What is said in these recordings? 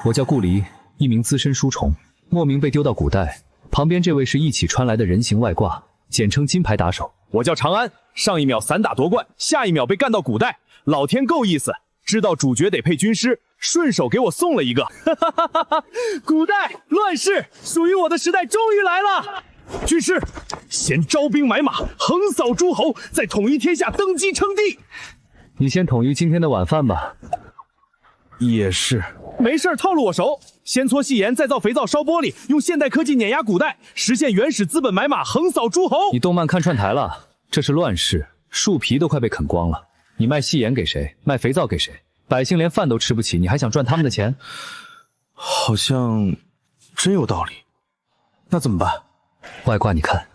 我叫顾离，一名资深书虫，莫名被丢到古代。旁边这位是一起穿来的人形外挂，简称金牌打手。我叫长安，上一秒散打夺冠，下一秒被干到古代，老天够意思，知道主角得配军师，顺手给我送了一个。古代乱世，属于我的时代终于来了。军师，先招兵买马，横扫诸侯，再统一天下，登基称帝。你先统一今天的晚饭吧。也是，没事套路我熟。先搓细盐，再造肥皂，烧玻璃，用现代科技碾压古代，实现原始资本买马，横扫诸侯。你动漫看串台了？这是乱世，树皮都快被啃光了。你卖细盐给谁？卖肥皂给谁？百姓连饭都吃不起，你还想赚他们的钱？好像真有道理。那怎么办？外挂，你看，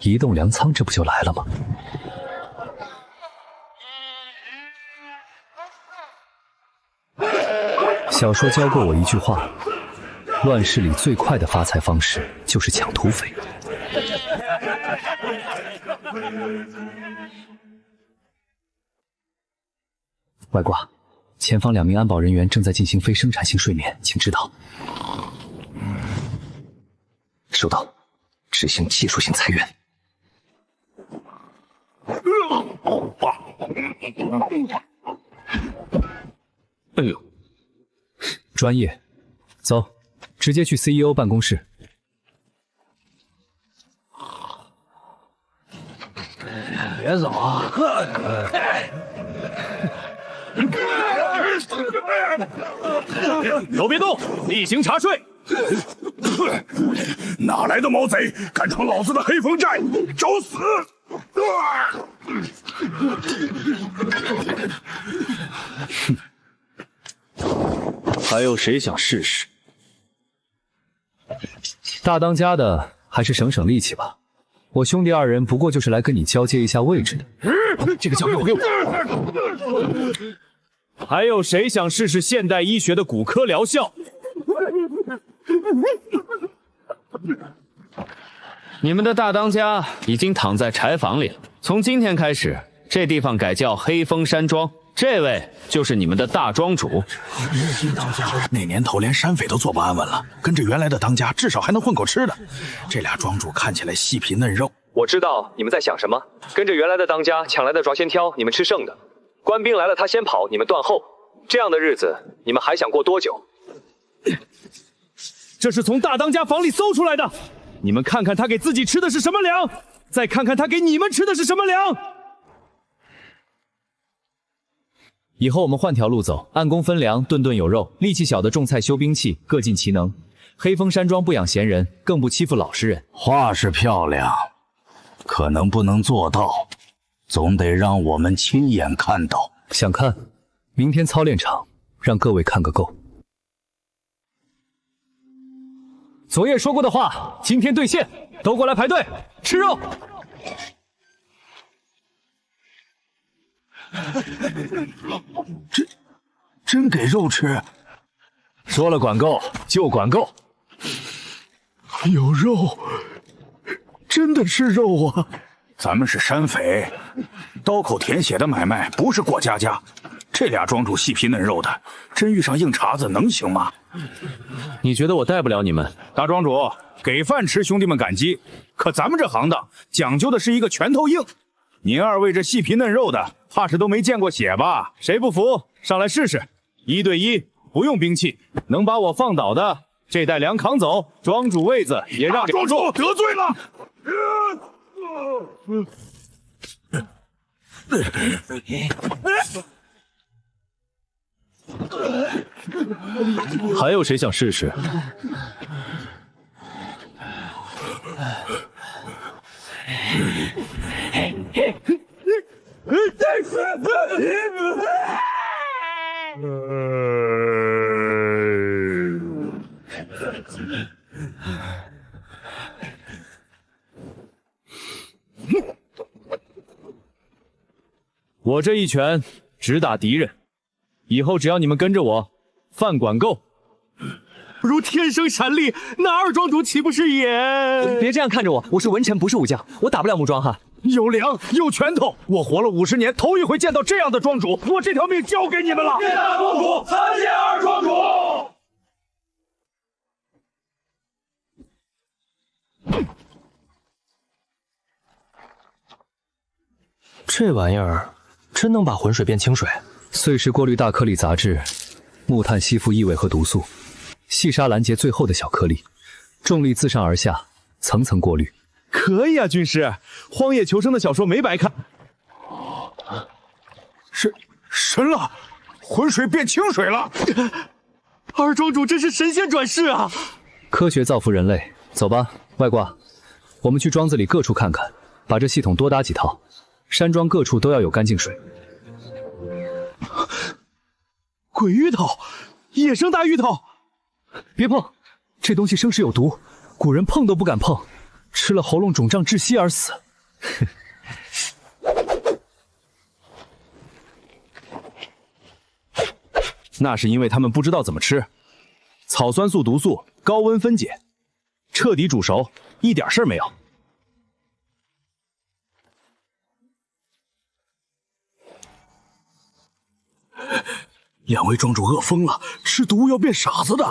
移动粮仓这不就来了吗？小说教过我一句话：乱世里最快的发财方式就是抢土匪。外挂，前方2名安保人员正在进行非生产性睡眠，请指导。收到，执行技术性裁员。哎呦，专业，走，直接去 CEO 办公室。别走啊！都别动，例行查税。哪来的毛贼，敢闯老子的黑风寨，找死！还有谁想试试？大当家的还是省省力气吧。我兄弟2人不过就是来跟你交接一下位置的。这个交给我，给我。还有谁想试试现代医学的骨科疗效？你们的大当家已经躺在柴房里了。从今天开始，这地方改叫黑风山庄。这位就是你们的大庄主。那年头连山匪都坐不安稳了，跟着原来的当家，至少还能混口吃的。这俩庄主看起来细皮嫩肉。我知道你们在想什么，跟着原来的当家抢来的抓先挑，你们吃剩的；官兵来了他先跑，你们断后。这样的日子，你们还想过多久？这是从大当家房里搜出来的，你们看看他给自己吃的是什么粮，再看看他给你们吃的是什么粮。以后我们换条路走，按工分粮，顿顿有肉。力气小的种菜修兵器，各尽其能。黑风山庄不养闲人，更不欺负老实人。话是漂亮，可能不能做到，总得让我们亲眼看到。想看，明天操练场让各位看个够。昨夜说过的话，今天兑现，都过来排队吃肉。真给肉吃？说了管够就管够。有肉，真的是肉啊！咱们是山匪，刀口舔血的买卖不是过家家。这俩庄主细皮嫩肉的，真遇上硬茬子能行吗？你觉得我带不了你们？大庄主，给饭吃，兄弟们感激。可咱们这行当讲究的是一个拳头硬。您2位这细皮嫩肉的，怕是都没见过血吧？谁不服，上来试试。1对1，不用兵器，能把我放倒的，这袋粮扛走，庄主位子也让给庄主得罪了。还有谁想试试？我这一拳直打敌人，以后只要你们跟着我，饭管够。如天生闪力，那2庄主岂不是也？别这样看着我，我是文臣，不是武将，我打不了木桩哈。有粮有拳头，我活了50年，头一回见到这样的庄主，我这条命交给你们了。谢大庄主，参见2庄主。这玩意儿真能把浑水变清水？碎石过滤大颗粒杂质，木炭吸附异味和毒素，细沙拦截最后的小颗粒，重力自上而下，层层过滤。可以啊，军师，荒野求生的小说没白看。神了，浑水变清水了！二庄主真是神仙转世啊！科学造福人类，走吧，外挂，我们去庄子里各处看看，把这系统多搭几套，山庄各处都要有干净水。鬼芋头，野生大芋头，别碰，这东西生食有毒，古人碰都不敢碰，吃了喉咙肿胀窒息而死。那是因为他们不知道怎么吃。草酸素毒素高温分解，彻底煮熟，一点事儿没有。两位庄主饿疯了，吃毒要变傻子的。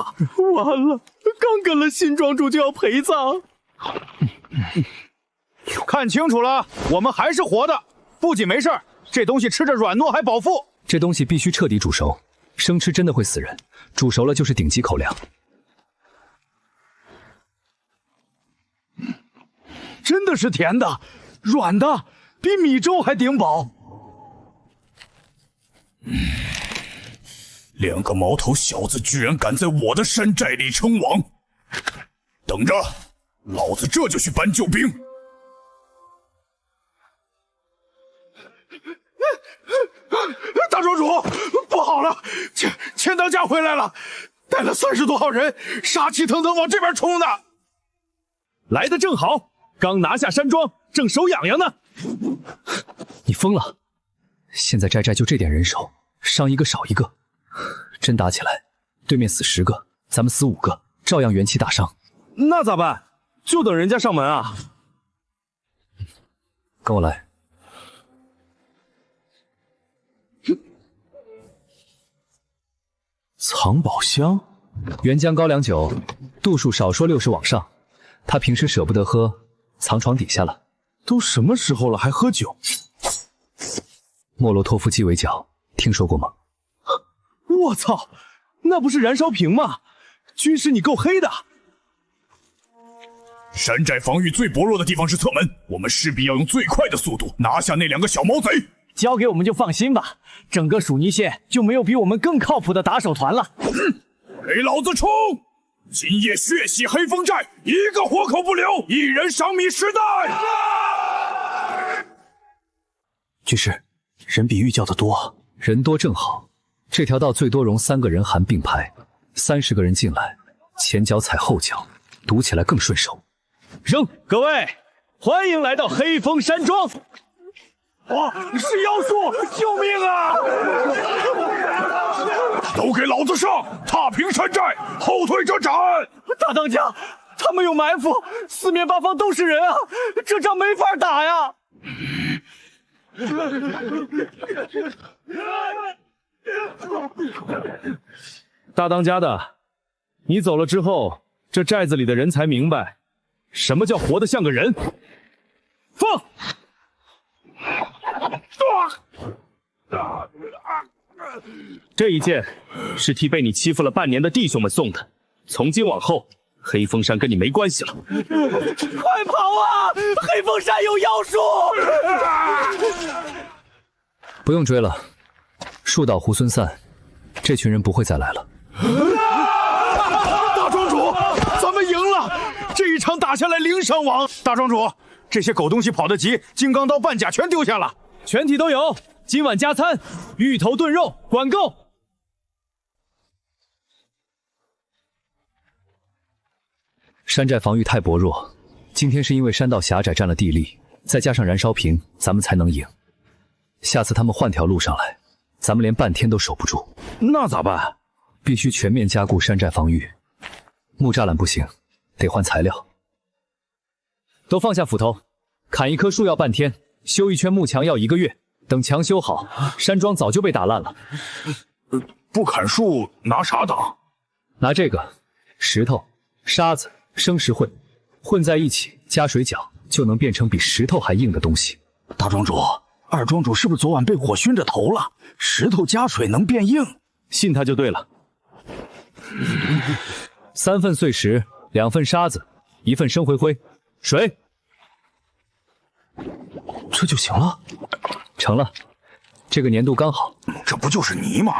完了，刚跟了新庄主就要陪葬。看清楚了，我们还是活的，不仅没事儿，这东西吃着软糯还饱腹。这东西必须彻底煮熟，生吃真的会死人，煮熟了就是顶级口粮。真的是甜的，软的，比米粥还顶饱。两个毛头小子居然敢在我的山寨里称王！等着，老子这就去搬救兵。大庄主，不好了，钱当家回来了，带了30多号人，杀气腾腾往这边冲呢。来得正好，刚拿下山庄，正手痒痒呢。你疯了！现在寨就这点人手，伤一个少一个，真打起来，对面死10个，咱们死5个，照样元气大伤。那咋办？就等人家上门啊！跟我来。藏宝箱，原浆高粱酒，度数少说60往上，他平时舍不得喝，藏床底下了。都什么时候了还喝酒？莫洛托夫鸡尾酒，听说过吗？我操，那不是燃烧瓶吗？军师你够黑的！山寨防御最薄弱的地方是侧门，我们势必要用最快的速度拿下那2个小毛贼。交给我们就放心吧，整个蜀泥县就没有比我们更靠谱的打手团了。给老子冲！今夜血洗黑风寨，一个活口不留，一人赏米10袋。军师，人比玉叫的多，人多正好，这条道最多容3个人含并排，30个人进来，前脚踩后脚，堵起来更顺手。扔！各位，欢迎来到黑风山庄。哇，是妖术！救命啊！都给老子上！踏平山寨，后退者斩！大当家，他们有埋伏，四面八方都是人啊，这仗没法打呀！大当家的，你走了之后，这寨子里的人才明白，什么叫活得像个人。放！这一剑是替被你欺负了半年的弟兄们送的，从今往后，黑风山跟你没关系了。快跑啊！黑风山有妖术！不用追了，树倒猢狲散，这群人不会再来了。大庄主，咱们赢了！这一场打下来0伤亡。大庄主，这些狗东西跑得急，金刚刀、半甲全丢下了，全体都有。今晚加餐，芋头炖肉，管够。山寨防御太薄弱，今天是因为山道狭窄占了地利，再加上燃烧瓶，咱们才能赢。下次他们换条路上来，咱们连半天都守不住。那咋办？必须全面加固山寨防御。木栅栏不行，得换材料。都放下斧头，砍一棵树要半天，修一圈木墙要1个月。等墙修好，山庄早就被打烂了。不砍树拿啥挡？拿这个石头、沙子、生石混，混在一起加水搅，就能变成比石头还硬的东西。大庄主，二庄主是不是昨晚被火熏着头了？石头加水能变硬，信他就对了。3份碎石，2份沙子，1份生回灰，水，这就行了。成了。这个年度刚好。这不就是泥吗？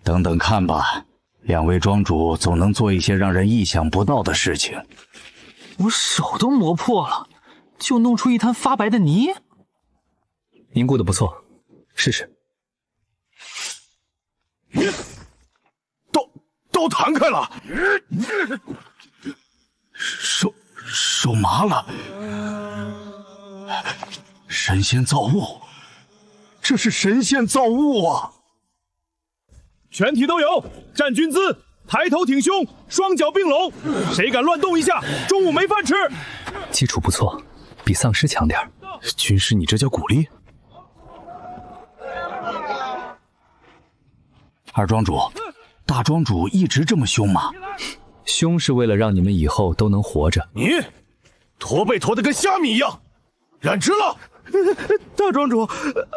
等等看吧，两位庄主总能做一些让人意想不到的事情。我手都磨破了，就弄出一滩发白的泥。凝固的不错，试试。都弹开了，手麻了。神仙造物，这是神仙造物啊！全体都有，站军姿，抬头挺胸，双脚并拢。谁敢乱动一下，中午没饭吃。基础不错，比丧尸强点儿。军师，你这叫鼓励？二庄主，大庄主一直这么凶吗？凶是为了让你们以后都能活着。你驼背驼得跟虾米一样，染指了！大庄主，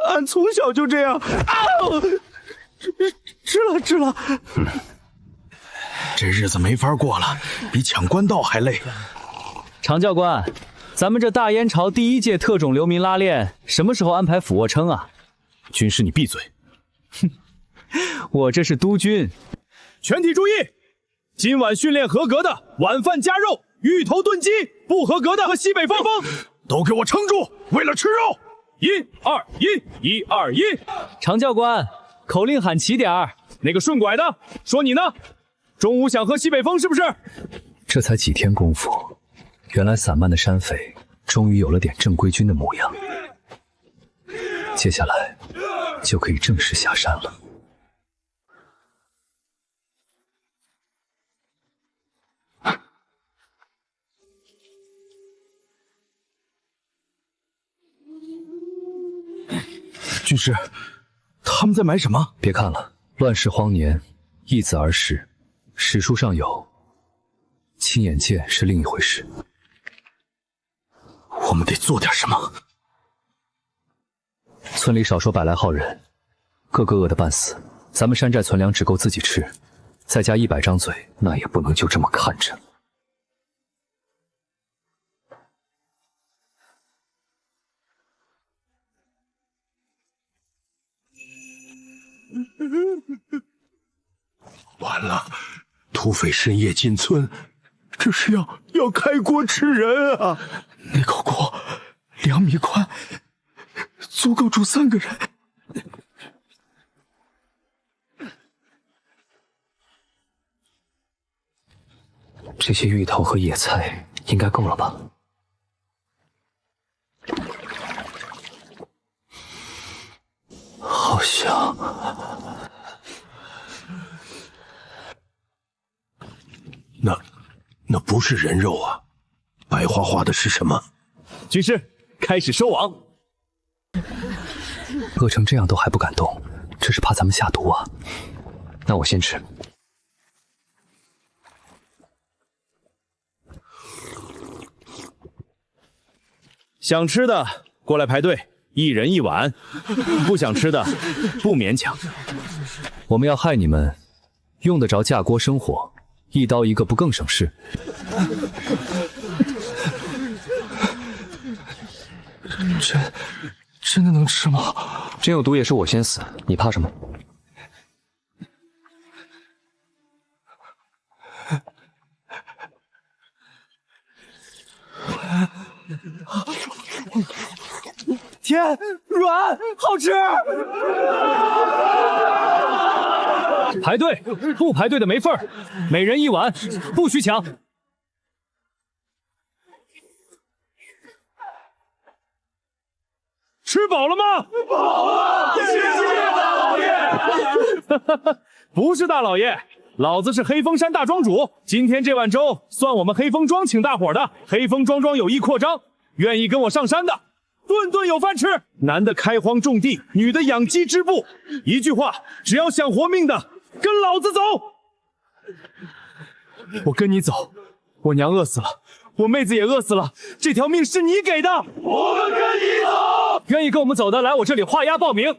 俺从小就这样。吃了。这日子没法过了，比抢官道还累。常教官，咱们这大燕朝第1届特种流民拉练什么时候安排俯卧撑啊？军师，你闭嘴！我这是督军。全体注意，今晚训练合格的晚饭加肉，芋头炖鸡；不合格的和西北风。都给我撑住，为了吃肉！1、2、1， 1、2、1。常教官，口令喊齐点儿。那个顺拐的，说你呢？中午想喝西北风是不是？这才几天功夫，原来散漫的山匪终于有了点正规军的模样。接下来就可以正式下山了。军师，他们在买什么？别看了，乱世荒年，易子而食。史书上有，亲眼见是另一回事。我们得做点什么。村里少说100来号人，个个饿得半死。咱们山寨存粮只够自己吃，再加100张嘴，那也不能就这么看着。完了，土匪深夜进村，这是要开锅吃人啊！那口锅2米宽，足够煮3个人。这些芋头和野菜应该够了吧？好香。那不是人肉啊，白花花的是什么？军师，开始收网。饿成这样都还不敢动，这是怕咱们下毒啊。那我先吃。想吃的过来排队，1人1碗；不想吃的不勉强。我们要害你们，用得着架锅生火，一刀一个不更省事？真的能吃吗？真有毒也是我先死，你怕什么？甜软好吃。排队，不排队的没份儿，每人1碗，不许抢。吃饱了吗？吃饱了，谢谢大老爷。不是大老爷，老子是黑风山大庄主。今天这碗粥算我们黑风庄请大伙的。黑风庄有意扩张，愿意跟我上山的，顿顿有饭吃。男的开荒种地，女的养鸡织布。一句话，只要想活命的，跟老子走。我跟你走，我娘饿死了，我妹子也饿死了，这条命是你给的。我们跟你走。愿意跟我们走的，来我这里画押报名。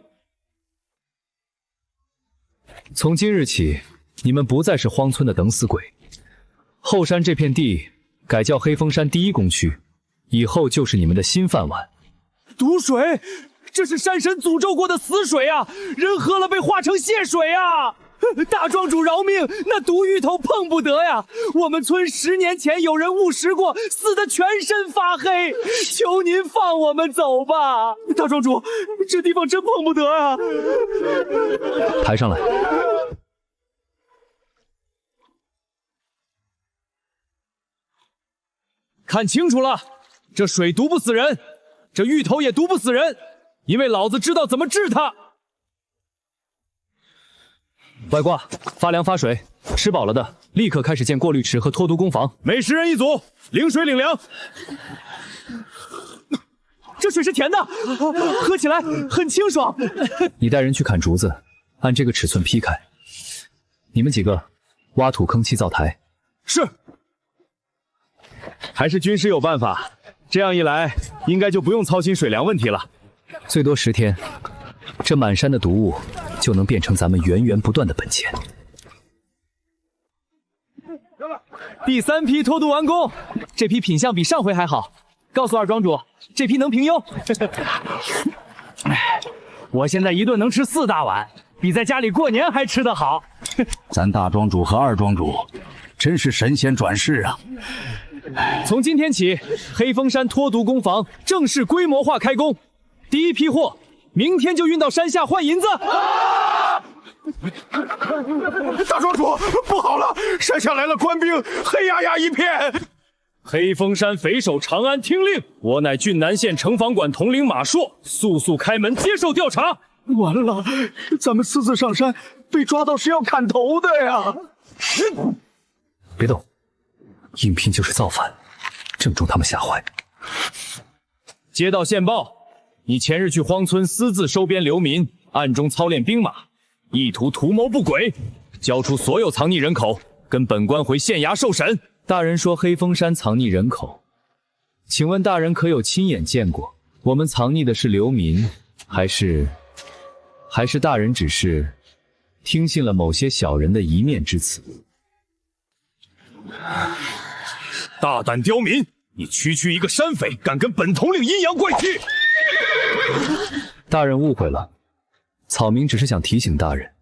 从今日起，你们不再是荒村的等死鬼。后山这片地改叫黑风山第1工区，以后就是你们的新饭碗。毒水，这是山神诅咒过的死水啊！人喝了被化成血水啊！大庄主饶命，那毒芋头碰不得呀！我们村10年前有人误食过，死得全身发黑，求您放我们走吧！大庄主，这地方真碰不得啊！抬上来。看清楚了，这水毒不死人，这芋头也毒不死人，因为老子知道怎么治它。外挂，发粮发水，吃饱了的立刻开始建过滤池和脱毒工房。每10人1组，领水领粮。这水是甜的，喝起来很清爽。你带人去砍竹子，按这个尺寸劈开。你们几个挖土坑砌灶台。是。还是军师有办法，这样一来，应该就不用操心水粮问题了。最多10天，这满山的毒物就能变成咱们源源不断的本钱。第3批脱毒完工，这批品相比上回还好。告诉二庄主，这批能平优。我现在一顿能吃4大碗，比在家里过年还吃得好。咱大庄主和二庄主真是神仙转世啊！从今天起，黑风山脱毒工坊正式规模化开工，第1批货明天就运到山下换银子。大庄主，不好了，山下来了官兵，黑压压一片。黑风山匪首长安听令，我乃郡南县城防管统领马硕，速速开门接受调查。完了，咱们私自上山被抓到是要砍头的呀！别动，应聘就是造反，正中他们下怀。接到线报，你前日去荒村私自收编流民，暗中操练兵马，意图图谋不轨，交出所有藏匿人口，跟本官回县衙受审。大人说黑风山藏匿人口，请问大人可有亲眼见过？我们藏匿的是流民，还是大人只是听信了某些小人的一面之词？大胆刁民！你区一个山匪，敢跟本统领阴阳怪气！大人误会了，草民只是想提醒大人，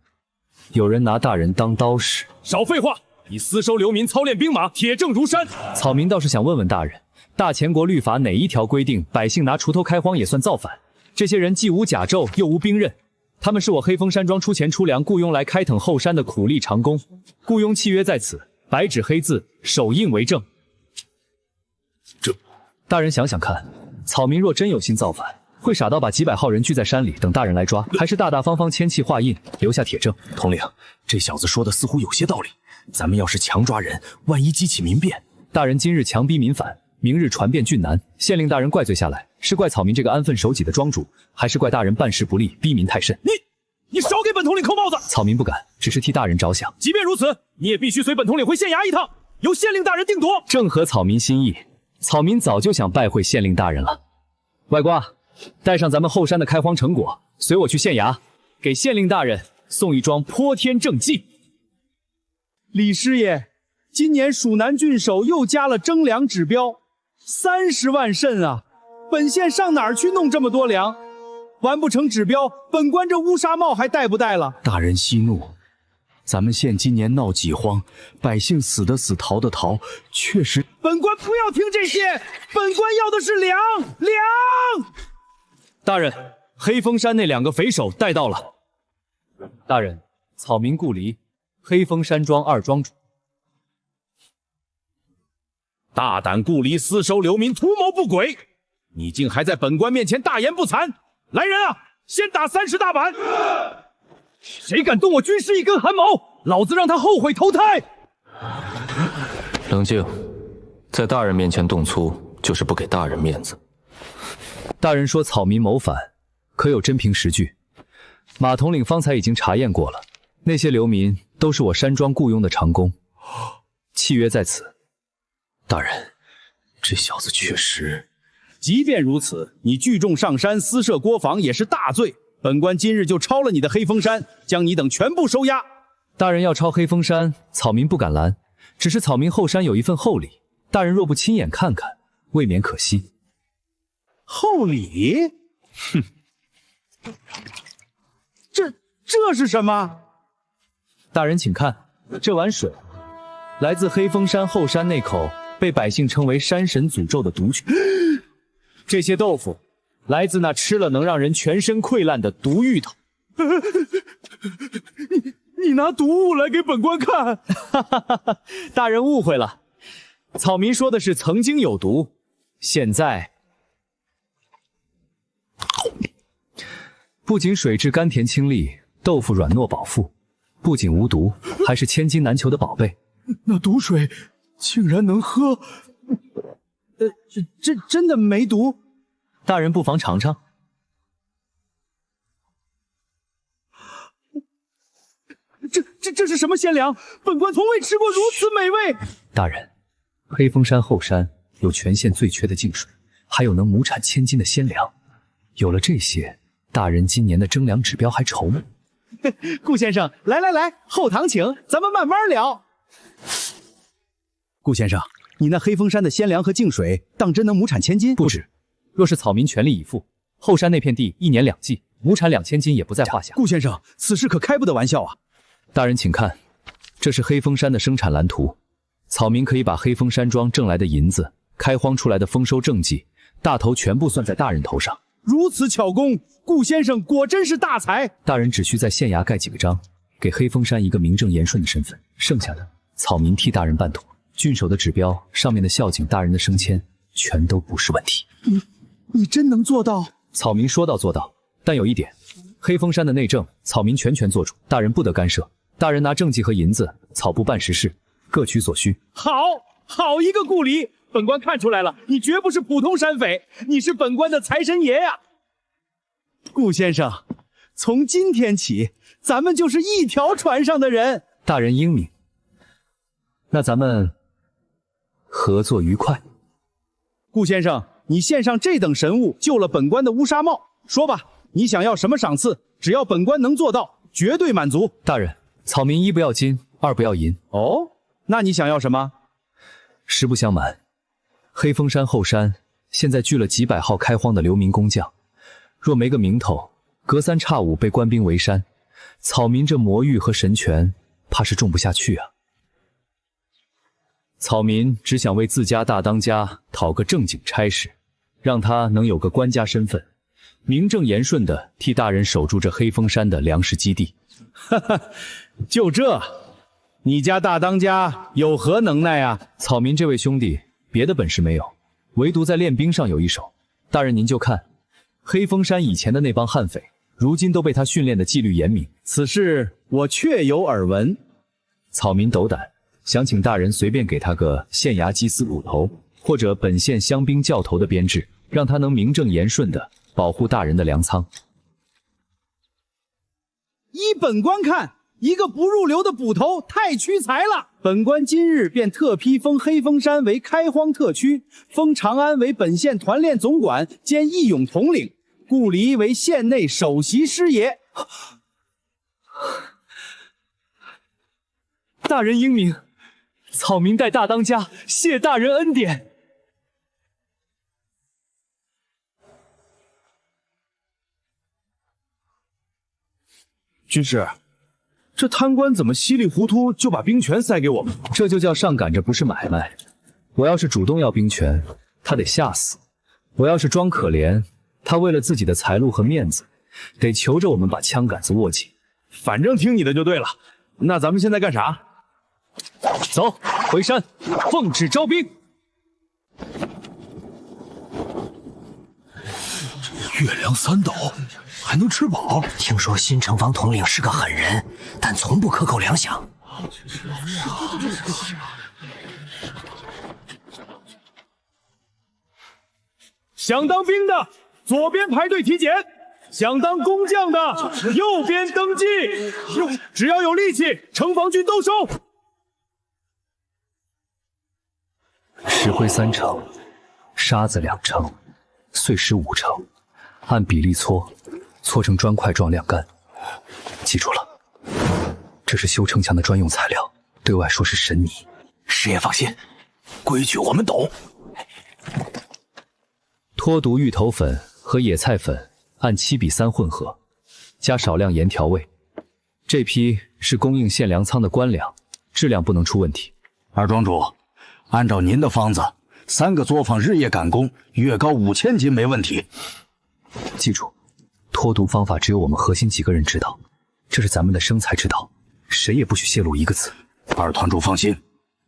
有人拿大人当刀使。少废话！你私收流民，操练兵马，铁证如山。草民倒是想问问大人，大前国律法哪一条规定百姓拿锄头开荒也算造反？这些人既无甲胄，又无兵刃，他们是我黑风山庄出钱出粮雇佣来开垦后山的苦力长工，雇佣契约在此，白纸黑字，手印为证。这，大人想想看，草民若真有心造反，会傻到把几百号人聚在山里等大人来抓，还是大大方方签契画印，留下铁证？统领，这小子说的似乎有些道理。咱们要是强抓人，万一激起民变，大人今日强逼民反，明日传遍郡南，县令大人怪罪下来，是怪草民这个安分守己的庄主，还是怪大人办事不力，逼民太甚？你少给本统领扣帽子！草民不敢，只是替大人着想。即便如此，你也必须随本统领回县衙一趟，由县令大人定夺。正合草民心意，草民早就想拜会县令大人了。外挂，带上咱们后山的开荒成果，随我去县衙，给县令大人送一桩泼天正计。李师爷，今年蜀南郡守又加了征粮指标，30万甚啊！本县上哪儿去弄这么多粮？完不成指标，本官这乌纱帽还戴不戴了？大人息怒，咱们县今年闹饥荒，百姓死的死，逃的逃，确实。本官不要听这些，本官要的是粮！大人，黑风山那2个匪首带到了。大人，草民顾离，黑风山庄2庄主。大胆顾离，私收流民，图谋不轨！你竟还在本官面前大言不惭！来人啊，先打30大板！谁敢动我军师一根汗毛，老子让他后悔投胎！冷静，在大人面前动粗，就是不给大人面子。大人说草民谋反，可有真凭实据？马统领方才已经查验过了，那些流民都是我山庄雇佣的长工，契约在此。大人，这小子确实即便如此，你聚众上山私设郭防也是大罪。本官今日就抄了你的黑风山，将你等全部收押。大人要抄黑风山，草民不敢拦，只是草民后山有一份厚礼，大人若不亲眼看看，未免可惜。厚礼？哼，这是什么？大人请看，这碗水来自黑风山后山那口被百姓称为山神诅咒的毒泉。这些豆腐来自那吃了能让人全身溃烂的毒芋头。你拿毒物来给本官看？大人误会了，草民说的是曾经有毒，现在不仅水质甘甜清丽，豆腐软糯饱腹，不仅无毒，还是千金难求的宝贝。那毒水竟然能喝？这真的没毒？大人不妨尝尝。这是什么鲜粮？本官从未吃过如此美味。大人，黑风山后山有全县最缺的净水，还有能亩产1000斤的鲜粮。有了这些，大人今年的征粮指标还愁吗？顾先生，来，后堂请，咱们慢慢聊。顾先生，你那黑风山的鲜粮和净水，当真能亩产1000斤？不止，若是草民全力以赴，后山那片地1年2季，亩产2000斤也不在话下。顾先生，此事可开不得玩笑啊！大人请看，这是黑风山的生产蓝图，草民可以把黑风山庄挣来的银子、开荒出来的丰收政绩，大头全部算在大人头上。如此巧工，顾先生果真是大才。大人只需在县衙盖几个章，给黑风山一个名正言顺的身份，剩下的草民替大人办妥。郡守的指标上面的孝景大人的升迁，全都不是问题。你真能做到？草民说到做到，但有一点，黑风山的内政，草民全权做主，大人不得干涉。大人拿政绩和银子，草部办实事，各取所需。好一个顾离！本官看出来了，你绝不是普通山匪，你是本官的财神爷呀！顾先生，从今天起，咱们就是一条船上的人。大人英明，那咱们合作愉快。顾先生，你献上这等神物，救了本官的乌纱帽。说吧，你想要什么赏赐？只要本官能做到，绝对满足。大人，草民1不要金，2不要银。哦，那你想要什么？实不相瞒，黑风山后山现在聚了几百号开荒的流民工匠，若没个名头，隔3差5被官兵围山，草民这魔域和神权怕是种不下去啊。草民只想为自家大当家讨个正经差事，让他能有个官家身份，名正言顺地替大人守住这黑风山的粮食基地。哈哈，就这，你家大当家有何能耐啊？草民这位兄弟别的本事没有，唯独在练兵上有一手。大人您就看，黑风山以前的那帮悍匪，如今都被他训练的纪律严明。此事我确有耳闻。草民斗胆，想请大人随便给他个县衙缉司捕头，或者本县乡兵教头的编制，让他能名正言顺地保护大人的粮仓。依本官看，一个不入流的捕头太屈才了。本官今日便特批封黑风山为开荒特区，封长安为本县团练总管兼义勇统领，顾离为县内首席师爷。大人英明，草民代大当家谢大人恩典。军师，这贪官怎么稀里糊涂就把兵权塞给我们？这就叫上赶着不是买卖。我要是主动要兵权，他得吓死；我要是装可怜，他为了自己的财路和面子，得求着我们把枪杆子握紧。反正听你的就对了。那咱们现在干啥？走，回山，奉旨招兵。月粮3斗，还能吃饱？听说新城防统领是个狠人，但从不克扣粮饷。想当兵的，左边排队体检；想当工匠的，右边登记。只要有力气，城防军都收。石灰3成，沙子2成，碎石5成，按比例搓，搓成砖块状晾干。记住了，这是修城墙的专用材料，对外说是神泥。师爷放心，规矩我们懂。脱毒芋头粉和野菜粉按7:3混合，加少量盐调味。这批是供应献粮仓的官粮，质量不能出问题。二庄主，按照您的方子，3个作坊日夜赶工，月高5000斤没问题。记住，脱毒方法只有我们核心几个人知道，这是咱们的生财之道，谁也不许泄露一个字。二团主放心，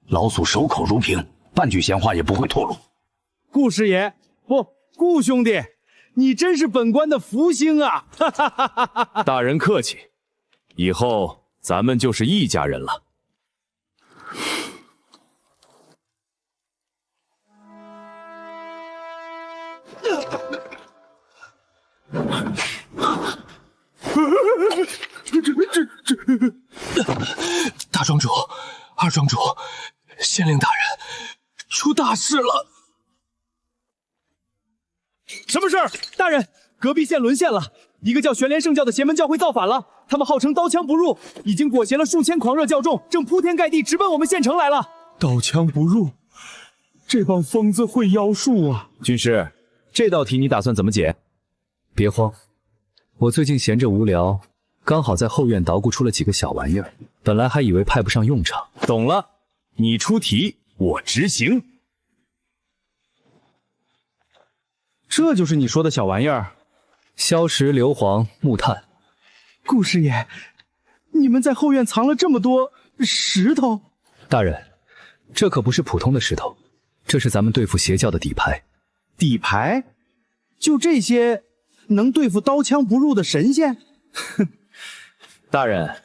老祖守口如瓶，半句闲话也不会透露。顾师爷，不，顾兄弟，你真是本官的福星啊！哈哈哈哈哈！大人客气，以后咱们就是一家人了。大庄主，二庄主，县令大人，出大事了！什么事儿？大人，隔壁县沦陷了，一个叫玄莲圣教的邪门教会造反了，他们号称刀枪不入，已经裹挟了数千狂热教众，正铺天盖地直奔我们县城来了。刀枪不入，这帮疯子会妖术啊！军师，这道题你打算怎么解？别慌，我最近闲着无聊，刚好在后院捣鼓出了几个小玩意儿，本来还以为派不上用场。懂了，你出题，我执行。这就是你说的小玩意儿？硝石、硫磺、木炭。顾师爷，你们在后院藏了这么多石头？大人，这可不是普通的石头，这是咱们对付邪教的底牌。底牌？就这些能对付刀枪不入的神仙？哼！大人，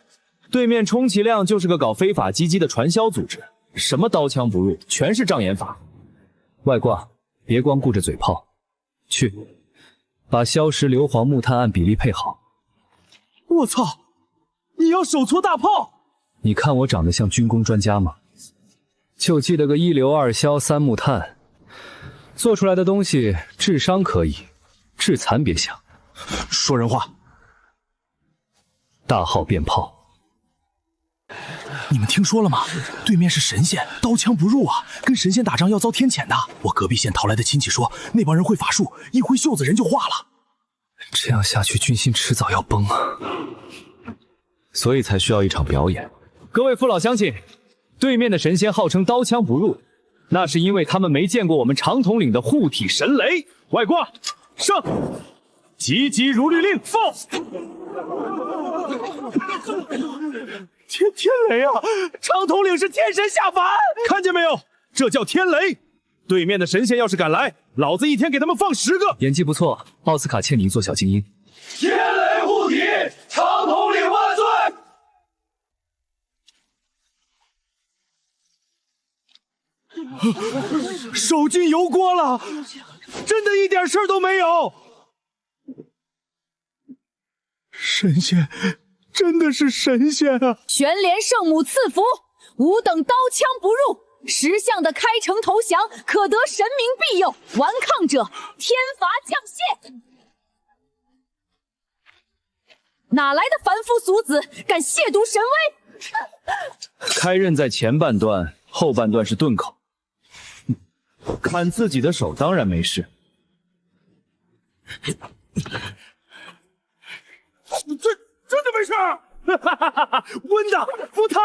对面充其量就是个搞非法击击的传销组织，什么刀枪不入，全是障眼法。外挂，别光顾着嘴炮，去，把硝石、硫磺、木炭按比例配好。我操！你要手搓大炮？你看我长得像军工专家吗？就记得个1硫2硝3木炭，做出来的东西智商可以，致残别想。说人话。大号变炮。你们听说了吗？对面是神仙，刀枪不入啊！跟神仙打仗要遭天谴的。我隔壁县逃来的亲戚说，那帮人会法术，一挥袖子人就化了。这样下去，军心迟早要崩啊！所以才需要一场表演。各位父老乡亲，对面的神仙号称刀枪不入，那是因为他们没见过我们长统领的护体神雷。外挂，上！急急如律令，放！天雷啊！长统领是天神下凡，看见没有？这叫天雷。对面的神仙要是敢来，老子一天给他们放10个。演技不错，奥斯卡欠你一座小精英。天雷护体，长统领万岁！手进油锅了，真的一点事儿都没有。神仙，真的是神仙啊！玄莲圣母赐福，5等刀枪不入，10项的开城投降，可得神明庇佑，顽抗者天罚降谢。哪来的凡夫俗子敢亵渎神威？开刃在前半段，后半段是钝口。砍自己的手当然没事。真的没事儿，温的不烫，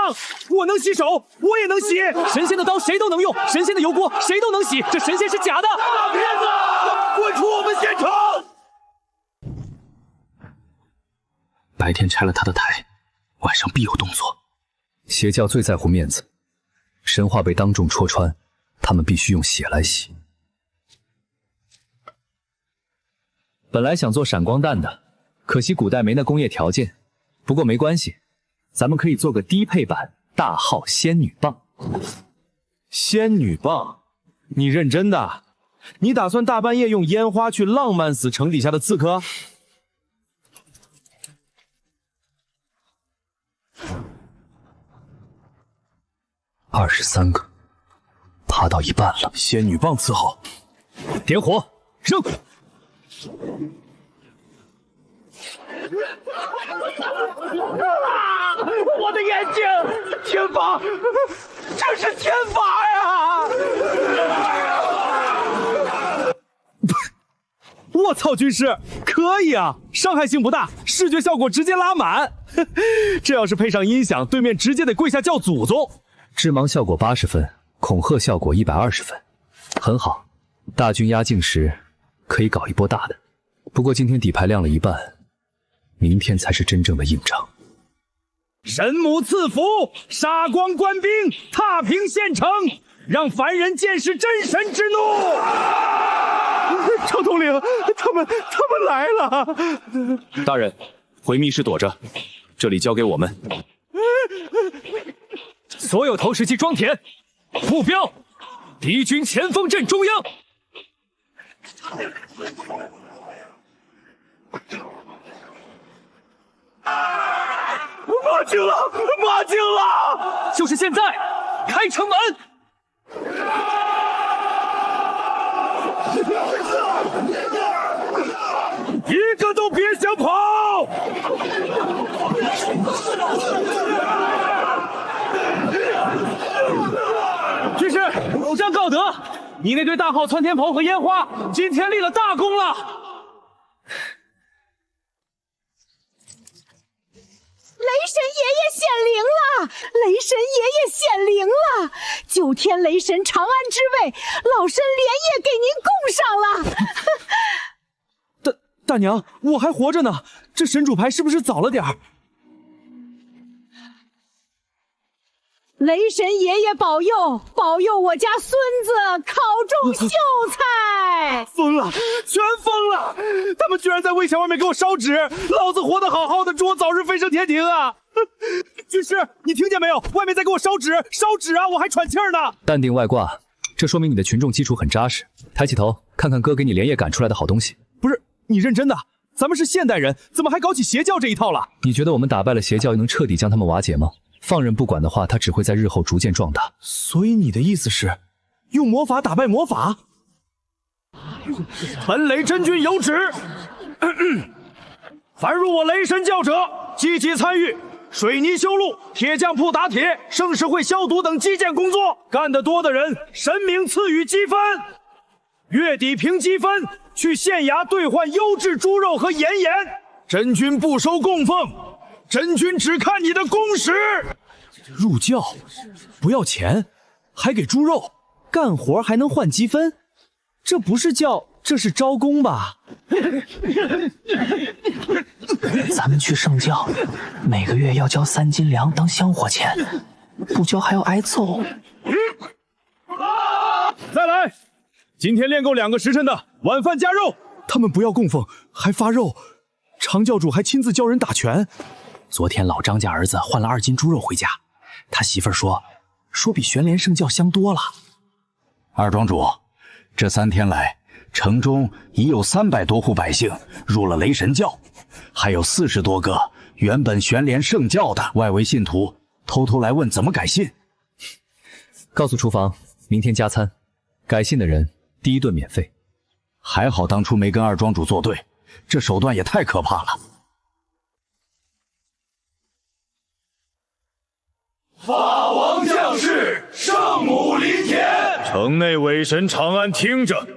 我能洗手，我也能洗。神仙的刀谁都能用，神仙的油锅谁都能洗，这神仙是假的。大骗子，滚出我们县城！白天拆了他的台，晚上必有动作。邪教最在乎面子，神话被当众戳穿，他们必须用血来洗。本来想做闪光弹的，可惜古代没那工业条件。不过没关系，咱们可以做个低配版大号仙女棒。仙女棒？你认真的？你打算大半夜用烟花去浪漫死城底下的刺客？23个，爬到一半了。仙女棒伺候，点火，扔！我的眼睛！天罚，这是天罚呀！我操，军师可以啊，伤害性不大，视觉效果直接拉满。这要是配上音响，对面直接得跪下叫祖宗。致盲效果80分，恐吓效果120分，很好。大军压境时可以搞一波大的。不过今天底牌亮了一半，明天才是真正的硬仗。神母赐福，杀光官兵，踏平县城，让凡人见识真神之怒。赵统领，他们来了！大人，回密室躲着，这里交给我们。所有投石机装填，目标敌军前锋阵中央。马惊了！马惊了！就是现在，开城门！一个都别想跑！军师，武将告德，你那堆大号窜天炮和烟花，今天立了大功了。雷神爷爷显灵了！雷神爷爷显灵了！9天雷神长安之位，老身连夜给您供上了。大娘，我还活着呢，这神主牌是不是早了点儿？雷神爷爷保佑，保佑我家孙子考中秀才！疯了，全疯了！他们居然在围墙外面给我烧纸，老子活得好好的，祝我早日飞升天庭啊！军师，你听见没有？外面在给我烧纸，烧纸啊！我还喘气儿呢。淡定外挂，这说明你的群众基础很扎实。抬起头，看看哥给你连夜赶出来的好东西。不是你认真的？咱们是现代人，怎么还搞起邪教这一套了？你觉得我们打败了邪教，能彻底将他们瓦解吗？放任不管的话，他只会在日后逐渐壮大。所以你的意思是，用魔法打败魔法？本雷真君有旨，凡入我雷神教者，积极参与水泥修路、铁匠铺打铁、盛世会消毒等基建工作，干得多的人，神明赐予积分。月底凭积分去县衙兑换优质猪肉和盐盐。真君不收供奉，真君只看你的公时。入教不要钱，还给猪肉，干活还能换积分，这不是教，这是招工吧？咱们去圣教，每个月要交3斤粮当香火钱，不交还要挨揍。再来，今天练够2个时辰的，晚饭加肉。他们不要供奉，还发肉。常教主还亲自教人打拳。昨天老张家儿子换了2斤猪肉回家，他媳妇儿说比玄莲圣教香多了。二庄主，这3天来，城中已有300多户百姓入了雷神教，还有40多个原本玄莲圣教的外围信徒偷偷来问怎么改信。告诉厨房，明天加餐，改信的人第1顿免费。还好当初没跟二庄主作对，这手段也太可怕了。法王降世，圣母临田。城内伪神长安听着，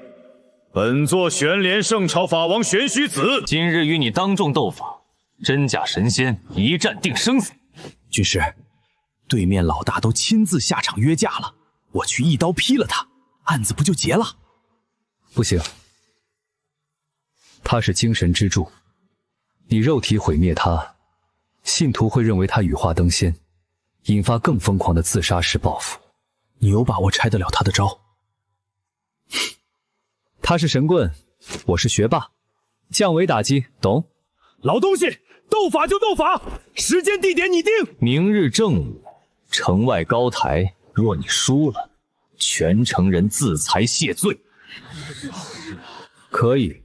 本座玄莲圣朝法王玄虚子今日与你当众斗法，真假神仙一战定生死。军师，对面老大都亲自下场约架了，我去一刀劈了他，案子不就结了？不行，他是精神支柱，你肉体毁灭他，信徒会认为他羽化登仙，引发更疯狂的自杀式报复。你有把握拆得了他的招？他是神棍，我是学霸，降维打击，懂？老东西，斗法就斗法，时间地点你定。明日正午，城外高台，若你输了，全城人自裁谢罪。可以，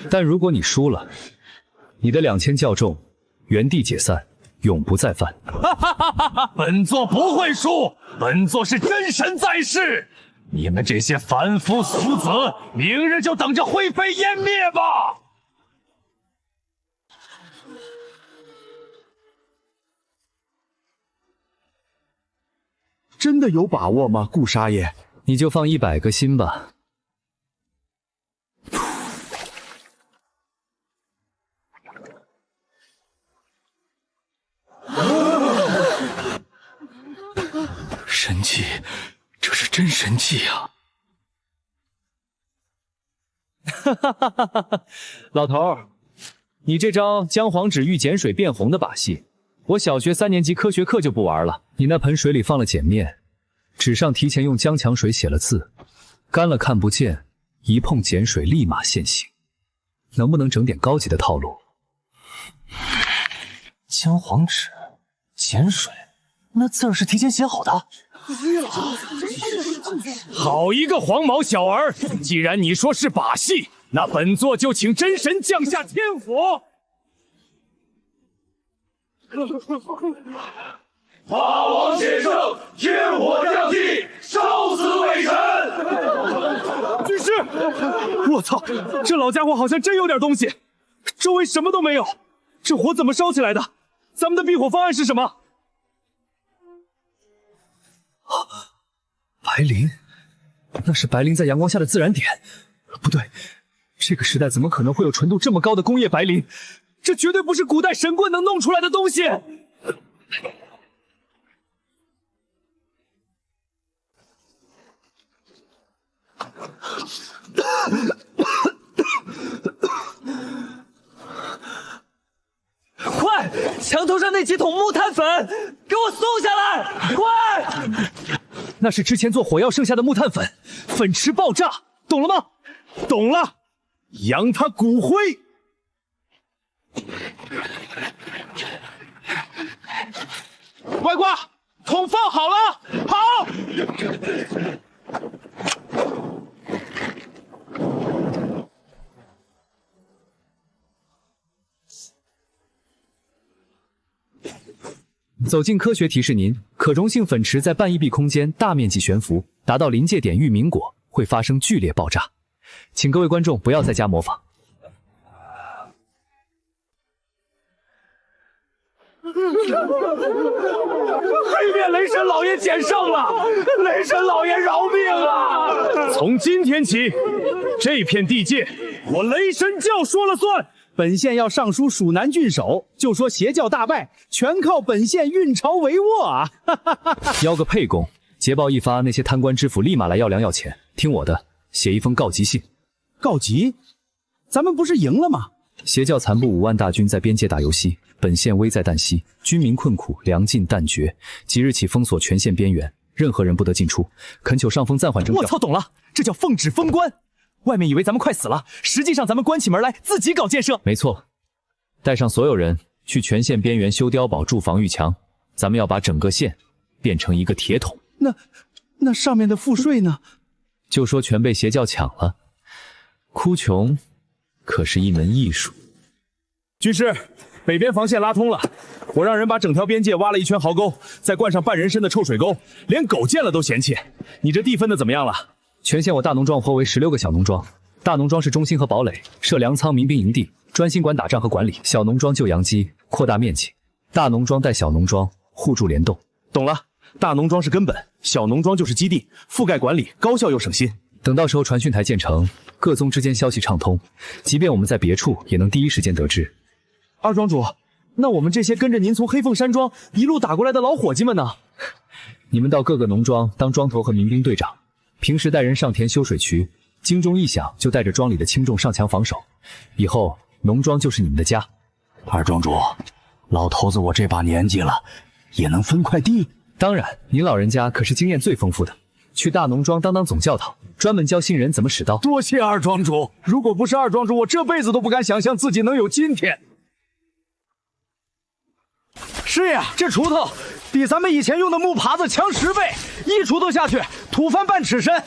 但如果你输了，你的2000教众原地解散，永不再犯。本座不会输，本座是真神在世。你们这些凡夫俗子，明日就等着灰飞烟灭吧！真的有把握吗，顾杀爷？你就放100个心吧。神器，这是真神器呀！哈哈哈哈哈！老头儿，你这招姜黄纸遇碱水变红的把戏，我小学3年级科学课就不玩了。你那盆水里放了碱面，纸上提前用姜强水写了字，干了看不见，一碰碱水立马现形。能不能整点高级的套路？姜黄纸、碱水，那字儿是提前写好的。好一个黄毛小儿！既然你说是把戏，那本座就请真神降下天府。霸王险胜，天火降地，烧死伪臣！军师，我操，这老家伙好像真有点东西。周围什么都没有，这火怎么烧起来的？咱们的避火方案是什么？白磷，那是白磷在阳光下的自燃点。不对，这个时代怎么可能会有纯度这么高的工业白磷？这绝对不是古代神棍能弄出来的东西。快，墙头上那几桶木炭粉，给我送下来！快！那是之前做火药剩下的木炭粉，粉池爆炸，懂了吗？懂了，扬他骨灰。外挂，桶放好了，好。走进科学提示您，可溶性粉池在半密闭空间大面积悬浮，达到临界点域名果会发生剧烈爆炸，请各位观众不要在家模仿。黑面雷神老爷捡胜了，雷神老爷饶命啊！从今天起，这片地界我雷神教说了算。本县要上书蜀南郡守，就说邪教大败，全靠本县运筹帷幄啊！邀个沛公，捷报一发，那些贪官知府立马来要粮要钱。听我的，写一封告急信。告急？咱们不是赢了吗？邪教残部5万大军在边界打游戏，本县危在旦夕，军民困苦，粮尽弹绝。即日起封锁全县边缘，任何人不得进出，恳求上峰暂缓征调。我操，懂了，这叫奉旨封官。外面以为咱们快死了，实际上咱们关起门来自己搞建设。没错，带上所有人去全县边缘修碉堡筑防御墙，咱们要把整个县变成一个铁桶。那上面的赋税呢？就说全被邪教抢了。哭穷可是一门艺术。军师，北边防线拉通了，我让人把整条边界挖了一圈壕沟，再灌上半人深的臭水沟，连狗见了都嫌弃。你这地分的怎么样了？全县我大农庄分为16个小农庄，大农庄是中心和堡垒，设粮仓、民兵营地，专心管打仗和管理。小农庄救洋机，扩大面积；大农庄带小农庄，互助联动。懂了，大农庄是根本，小农庄就是基地，覆盖管理，高效又省心。等到时候传讯台建成，各宗之间消息畅通，即便我们在别处，也能第一时间得知。二庄主，那我们这些跟着您从黑凤山庄一路打过来的老伙计们呢？你们到各个农庄当庄头和民兵队长，平时带人上田修水渠，京钟一响就带着庄里的轻重上墙防守。以后农庄就是你们的家。二庄主，老头子我这把年纪了，也能分块地？当然，您老人家可是经验最丰富的，去大农庄当总教头，专门教新人怎么使刀。多谢二庄主，如果不是二庄主，我这辈子都不敢想象自己能有今天。是呀，这锄头比咱们以前用的木耙子强10倍，一锄头下去，土翻半尺深。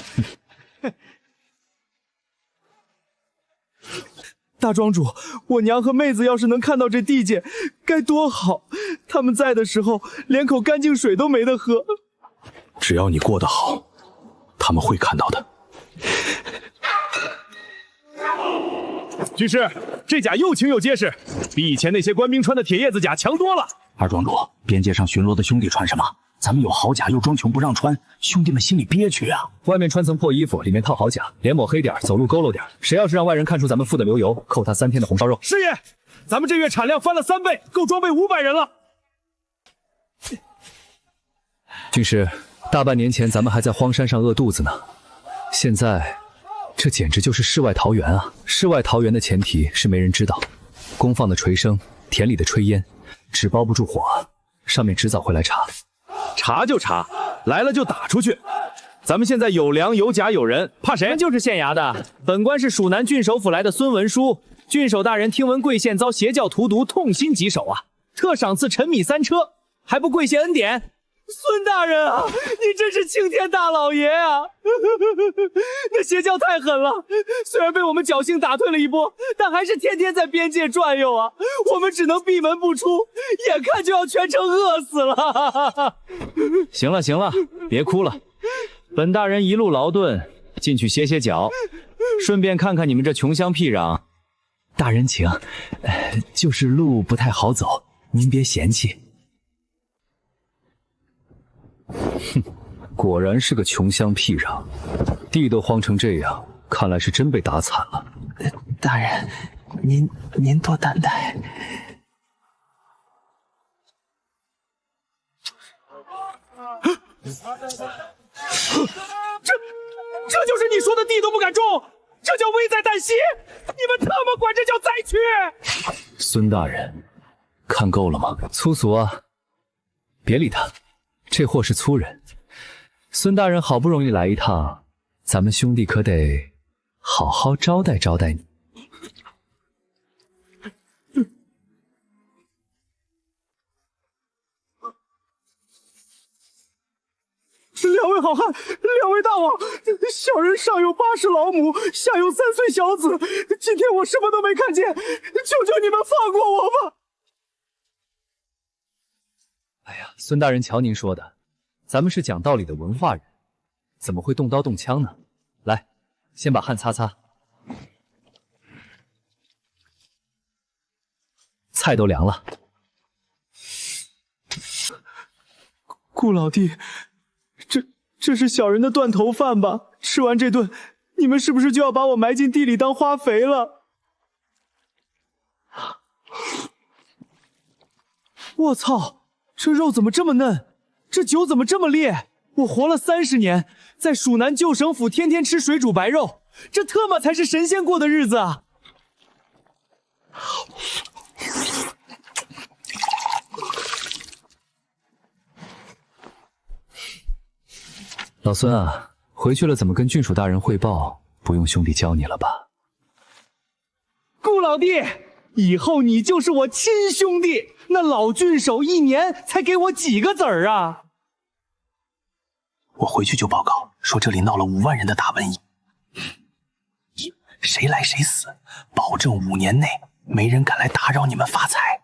大庄主，我娘和妹子要是能看到这地界，该多好！他们在的时候，连口干净水都没得喝。只要你过得好，他们会看到的。军师，这甲又轻又结实，比以前那些官兵穿的铁叶子甲强多了。二庄主，边界上巡逻的兄弟穿什么？咱们有好甲又装穷不让穿，兄弟们心里憋屈啊！外面穿层破衣服，里面套好甲，脸抹黑点，走路佝偻点，谁要是让外人看出咱们富得流油，扣他3天的红烧肉。师爷，咱们这月产量翻了3倍，够装备500人了。军师，大半年前咱们还在荒山上饿肚子呢，现在这简直就是世外桃源啊！世外桃源的前提是没人知道，工坊的锤声，田里的炊烟，纸包不住火啊，上面迟早会来查。查就查，来了就打出去。咱们现在有粮有甲有人，怕谁？我们就是县衙的，本官是蜀南郡守府来的孙文书。郡守大人听闻贵县遭邪教荼毒，痛心疾首啊，特赏赐陈米3车，还不跪谢恩典。孙大人啊，你真是青天大老爷啊！那邪教太狠了，虽然被我们侥幸打退了一波，但还是天天在边界转悠啊！我们只能闭门不出，眼看就要全城饿死了。行了行了，别哭了，本大人一路劳顿，进去歇歇脚，顺便看看你们这穷乡僻壤。大人请，就是路不太好走，您别嫌弃。哼，果然是个穷乡僻壤，地都荒成这样，看来是真被打惨了。大人，您多担待。这就是你说的地都不敢种，这叫危在旦夕！你们他妈管这叫灾区！孙大人，看够了吗？粗俗啊！别理他，这货是粗人。孙大人好不容易来一趟，咱们兄弟可得好好招待招待你。两位好汉，两位大王，小人上有80老母，下有3岁小子，今天我什么都没看见，求求你们放过我吧！哎呀，孙大人，瞧您说的，咱们是讲道理的文化人，怎么会动刀动枪呢？来，先把汗擦擦。菜都凉了。顾老弟，这是小人的断头饭吧？吃完这顿，你们是不是就要把我埋进地里当花肥了？我操，这肉怎么这么嫩？这酒怎么这么烈？我活了30年，在蜀南旧省府天天吃水煮白肉，这特么才是神仙过的日子啊！老孙啊，回去了怎么跟郡主大人汇报？不用兄弟教你了吧？顾老弟，以后你就是我亲兄弟。那老郡守1年才给我几个子儿啊？我回去就报告，说这里闹了5万人的大瘟疫，谁来谁死，保证5年内没人敢来打扰你们发财。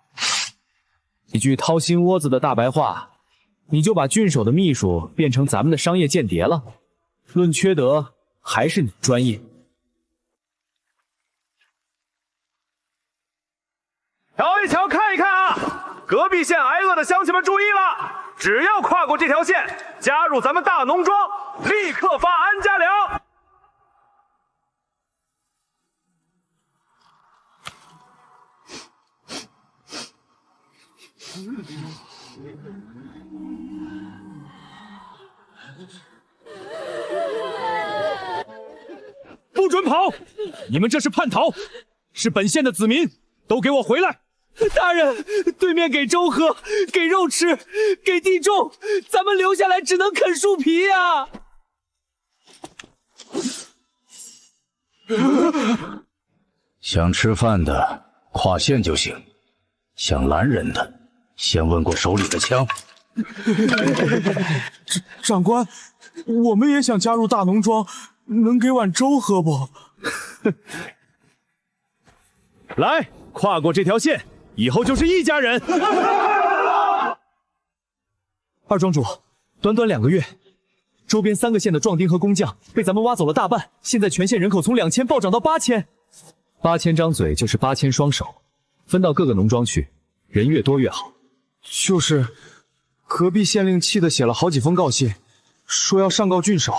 一句掏心窝子的大白话，你就把郡守的秘书变成咱们的商业间谍了。论缺德，还是你专业。瞧一瞧，看一看啊！隔壁县挨饿的乡亲们注意了，只要跨过这条线，加入咱们大农庄，立刻发安家粮。不准跑！你们这是叛逃，是本县的子民，都给我回来！大人，对面给粥喝，给肉吃，给地种，咱们留下来只能啃树皮呀！想吃饭的跨县就行，想拦人的先问过手里的枪。长官，我们也想加入大农庄，能给碗粥喝不？来，跨过这条线，以后就是一家人。二庄主，短短2个月，周边3个县的壮丁和工匠被咱们挖走了大半，现在全县人口从2000暴涨到8000，8000张嘴就是8000双手，分到各个农庄去，人越多越好。就是，隔壁县令气得写了好几封告信，说要上告郡守。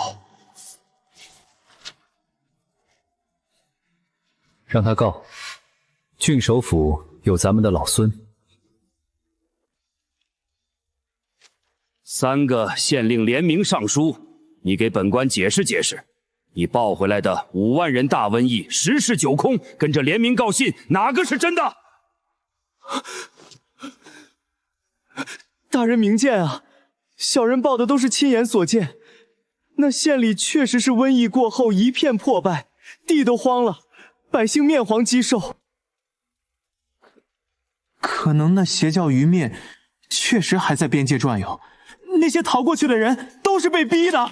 让他告。郡守府有咱们的老孙。3个县令联名上书，你给本官解释解释，你报回来的5万人大瘟疫实是九空，跟着联名告信，哪个是真的？大人明鉴啊，小人报的都是亲眼所见。那县里确实是瘟疫过后一片破败，地都荒了，百姓面黄肌瘦。可能那邪教余孽确实还在边界转悠，那些逃过去的人都是被逼的，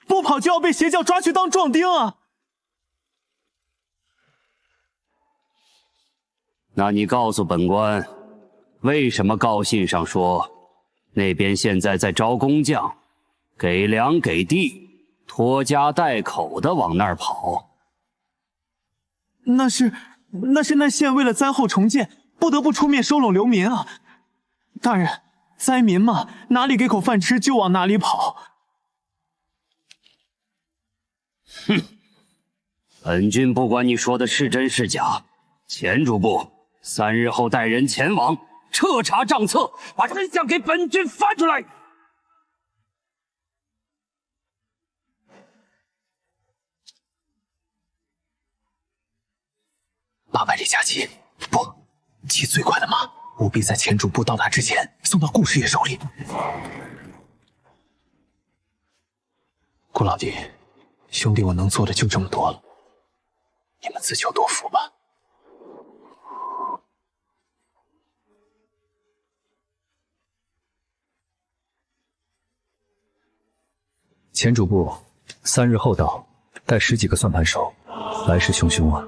不跑就要被邪教抓去当壮丁啊！那你告诉本官，为什么告信上说那边现在在招工匠，给粮给地，拖家带口的往那儿跑？那是那县为了灾后重建，不得不出面收拢流民啊！大人，灾民嘛，哪里给口饭吃就往哪里跑。哼，本君不管你说的是真是假，钱主簿3日后带人前往彻查账册，把真相给本君翻出来。800里加急，不，骑最快的马，务必在钱主簿到达之前送到顾师爷手里。顾老弟，兄弟我能做的就这么多了，你们自求多福吧。钱主簿3日后到，带10几个算盘手，来势汹汹啊！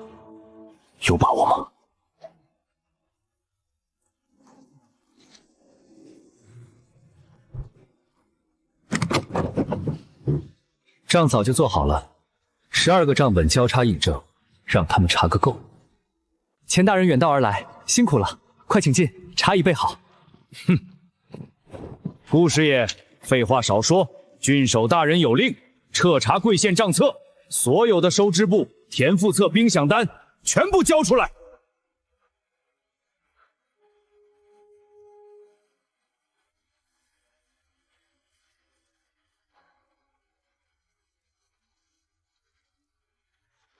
有把握吗？账早就做好了，12个账本交叉印证，让他们查个够。钱大人远道而来，辛苦了，快请进，茶已备好。哼，顾师爷，废话少说，郡守大人有令，彻查贵县账册，所有的收支部、田赋册、兵饷单全部交出来。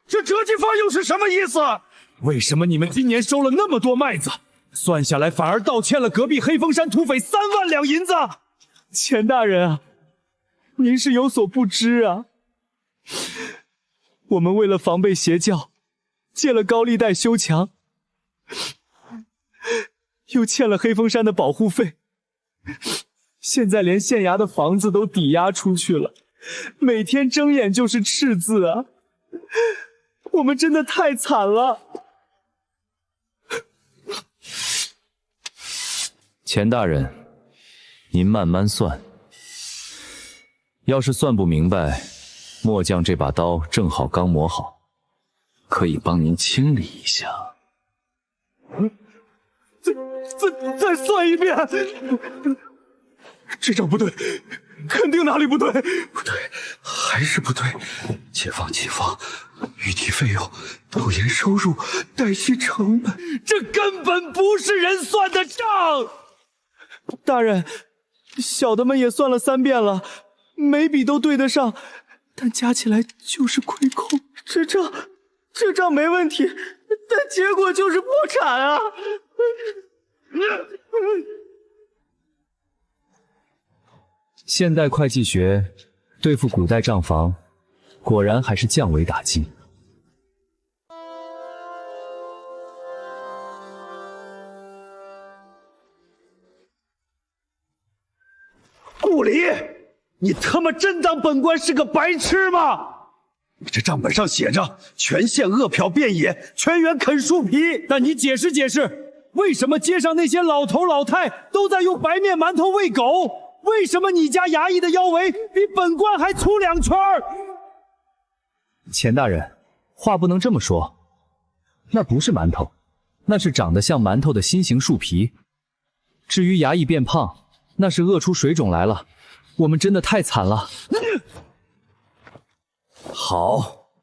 这折进发又是什么意思？为什么你们今年收了那么多麦子，算下来反而倒欠了隔壁黑风山土匪3万两银子？钱大人啊，您是有所不知啊。我们为了防备邪教，借了高利贷修墙，又欠了黑风山的保护费，现在连县衙的房子都抵押出去了，每天睁眼就是赤字啊！我们真的太惨了。钱大人，您慢慢算。要是算不明白，末将这把刀正好刚磨好，可以帮您清理一下。再算一遍，这账不对，肯定哪里不对，不对，还是不对。且放，玉体费用、土银收入、代息成本，这根本不是人算的账。大人，小的们也算了3遍了，每笔都对得上，但加起来就是亏空。这账没问题，但结果就是破产啊！现代会计学对付古代账房，果然还是降维打击。顾离，你他妈真当本官是个白痴吗？这账本上写着全县饿殍遍野，全员啃树皮。那你解释解释，为什么街上那些老头老太都在用白面馒头喂狗？为什么你家衙役的腰围比本官还粗2圈？钱大人，话不能这么说，那不是馒头，那是长得像馒头的新型树皮。至于衙役变胖，那是饿出水肿来了，我们真的太惨了。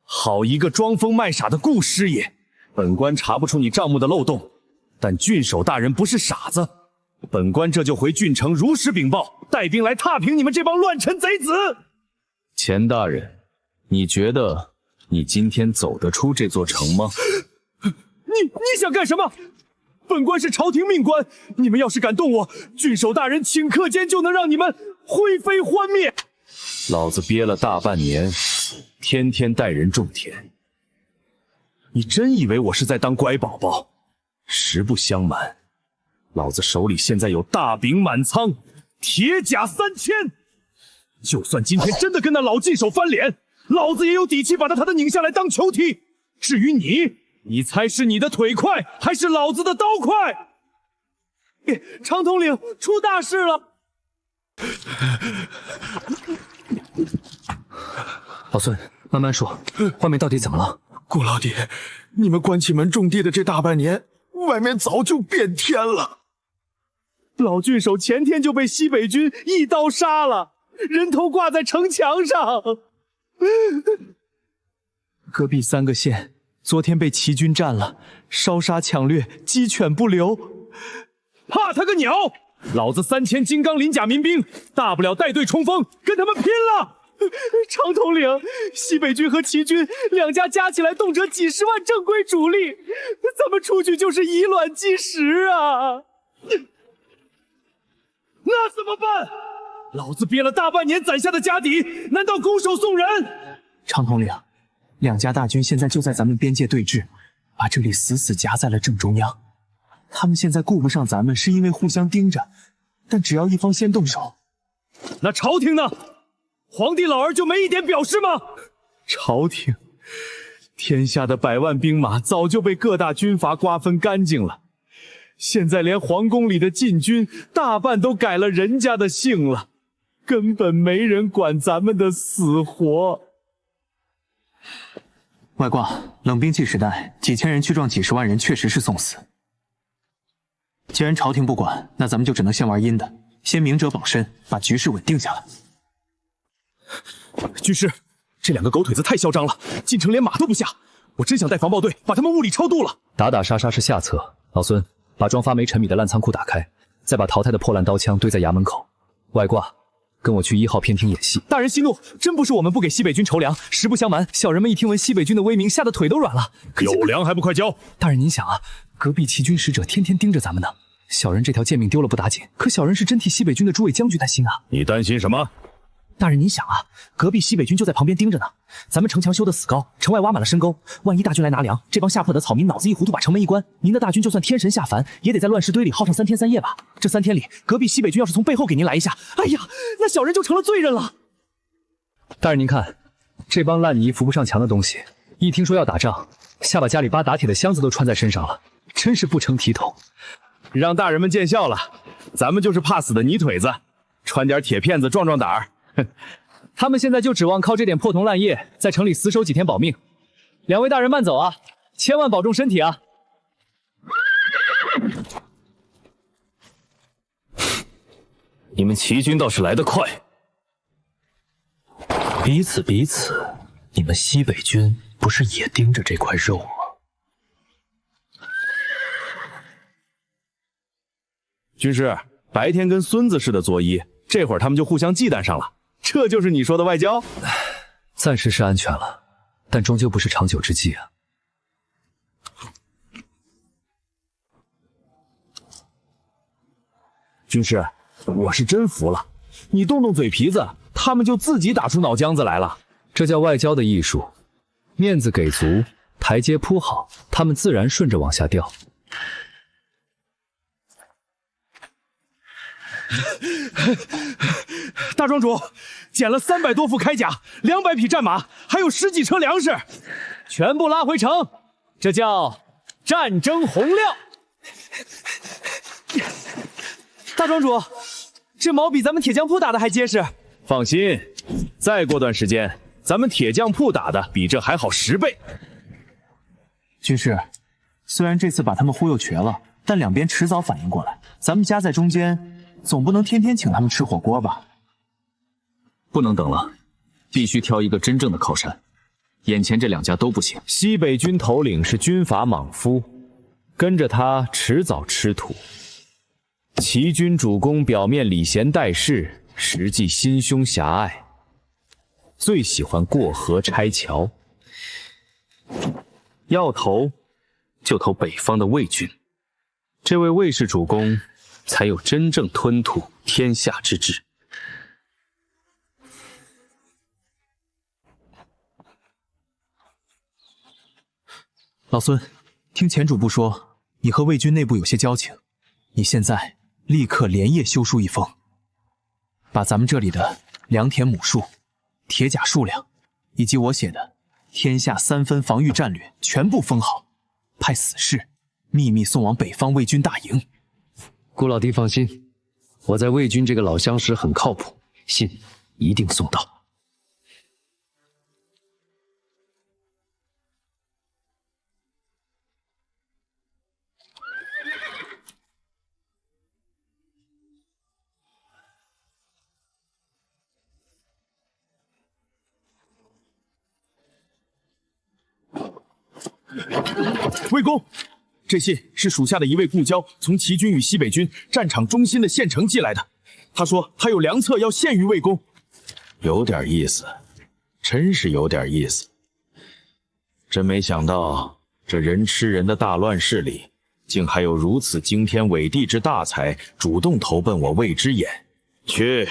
好一个装疯卖傻的顾师爷！本官查不出你账目的漏洞，但郡守大人不是傻子，本官这就回郡城如实禀报，带兵来踏平你们这帮乱臣贼子。钱大人，你觉得你今天走得出这座城吗？你想干什么？本官是朝廷命官，你们要是敢动我，郡守大人顷刻间就能让你们灰飞欢灭。老子憋了大半年，天天带人种田。你真以为我是在当乖宝宝？实不相瞒，老子手里现在有大饼满仓，铁甲3000。就算今天真的跟那老禁守翻脸，老子也有底气把他拧下来当球踢。至于你猜是你的腿快，还是老子的刀快？长统领出大事了！老孙，慢慢说，外面到底怎么了？顾老爹，你们关起门种地的这大半年，外面早就变天了。老郡守前天就被西北军一刀杀了，人头挂在城墙上。隔壁3个县昨天被齐军占了，烧杀抢掠，鸡犬不留。怕他个鸟！老子3000金刚鳞甲民兵，大不了带队冲锋，跟他们拼了！长统领，西北军和齐军2家加起来动辄几10万正规主力，咱们出去就是以卵击石啊！那怎么办？老子憋了大半年攒下的家底，难道拱手送人？长统领，2家大军现在就在咱们边界对峙，把这里死死夹在了正中央。他们现在顾不上咱们，是因为互相盯着，但只要一方先动手，那朝廷呢？皇帝老儿就没一点表示吗？朝廷，天下的100万兵马早就被各大军阀瓜分干净了，现在连皇宫里的禁军大半都改了人家的姓了，根本没人管咱们的死活。外挂，冷兵器时代，几千人去撞几10万人，确实是送死。既然朝廷不管，那咱们就只能先玩阴的，先明哲保身，把局势稳定下来。军师，这2个狗腿子太嚣张了，进城连马都不下，我真想带防暴队把他们物理超度了。打打杀杀是下策，老孙，把装发霉陈米的烂仓库打开，再把淘汰的破烂刀枪堆在衙门口。外挂，跟我去1号偏厅演戏。大人息怒，真不是我们不给西北军筹粮，实不相瞒，小人们一听闻西北军的威名，吓得腿都软了。有粮还不快交！大人您想啊，隔壁齐军使者天天盯着咱们呢，小人这条贱命丢了不打紧，可小人是真替西北军的诸位将军担心啊。你担心什么？大人您想啊，隔壁西北军就在旁边盯着呢，咱们城墙修得死高，城外挖满了深沟，万一大军来拿粮，这帮下破的草民脑子一糊涂把城门一关，您的大军就算天神下凡，也得在乱石堆里耗上3天3夜吧。这3天里，隔壁西北军要是从背后给您来一下，哎呀，那小人就成了罪人了。大人您看，这帮烂泥扶不上墙的东西，一听说要打仗，下把家里8打铁的箱子都穿在身上了，真是不成体统。让大人们见笑了，咱们就是怕死的泥腿子，穿点铁片子壮壮胆儿。他们现在就指望靠这点破铜烂叶在城里死守几天保命。2位大人慢走啊，千万保重身体啊！你们齐军倒是来得快。彼此，你们西北军不是也盯着这块肉吗？军师，白天跟孙子似的作揖，这会儿他们就互相忌惮上了，这就是你说的外交？暂时是安全了，但终究不是长久之计啊。军师，我是真服了，你动动嘴皮子，他们就自己打出脑浆子来了。这叫外交的艺术，面子给足，台阶铺好，他们自然顺着往下掉。大庄主，捡了300多副铠甲，200匹战马，还有10几车粮食，全部拉回城，这叫战争洪亮。大庄主，这矛比咱们铁匠铺打的还结实。放心，再过段时间，咱们铁匠铺打的比这还好10倍。军师，虽然这次把他们忽悠瘸了，但两边迟早反应过来。咱们夹在中间，总不能天天请他们吃火锅吧？不能等了，必须挑一个真正的靠山。眼前这2家都不行。西北军头领是军阀莽夫，跟着他迟早吃土。齐军主公表面礼贤待士，实际心胸狭隘，最喜欢过河拆桥。要投，就投北方的魏军。这位魏氏主公，才有真正吞吐天下之志。老孙，听前主簿说，你和魏军内部有些交情，你现在立刻连夜修书一封，把咱们这里的良田亩数、铁甲数量，以及我写的天下3分防御战略全部封好，派死士秘密送往北方魏军大营。顾老弟放心，我在魏军这个老相识很靠谱，信一定送到。魏公，这信是属下的一位故交从齐军与西北军战场中心的县城寄来的。他说他有良策要献于魏公。有点意思，真是有点意思。真没想到，这人吃人的大乱世里，竟还有如此惊天伟地之大才，主动投奔我魏之眼。去，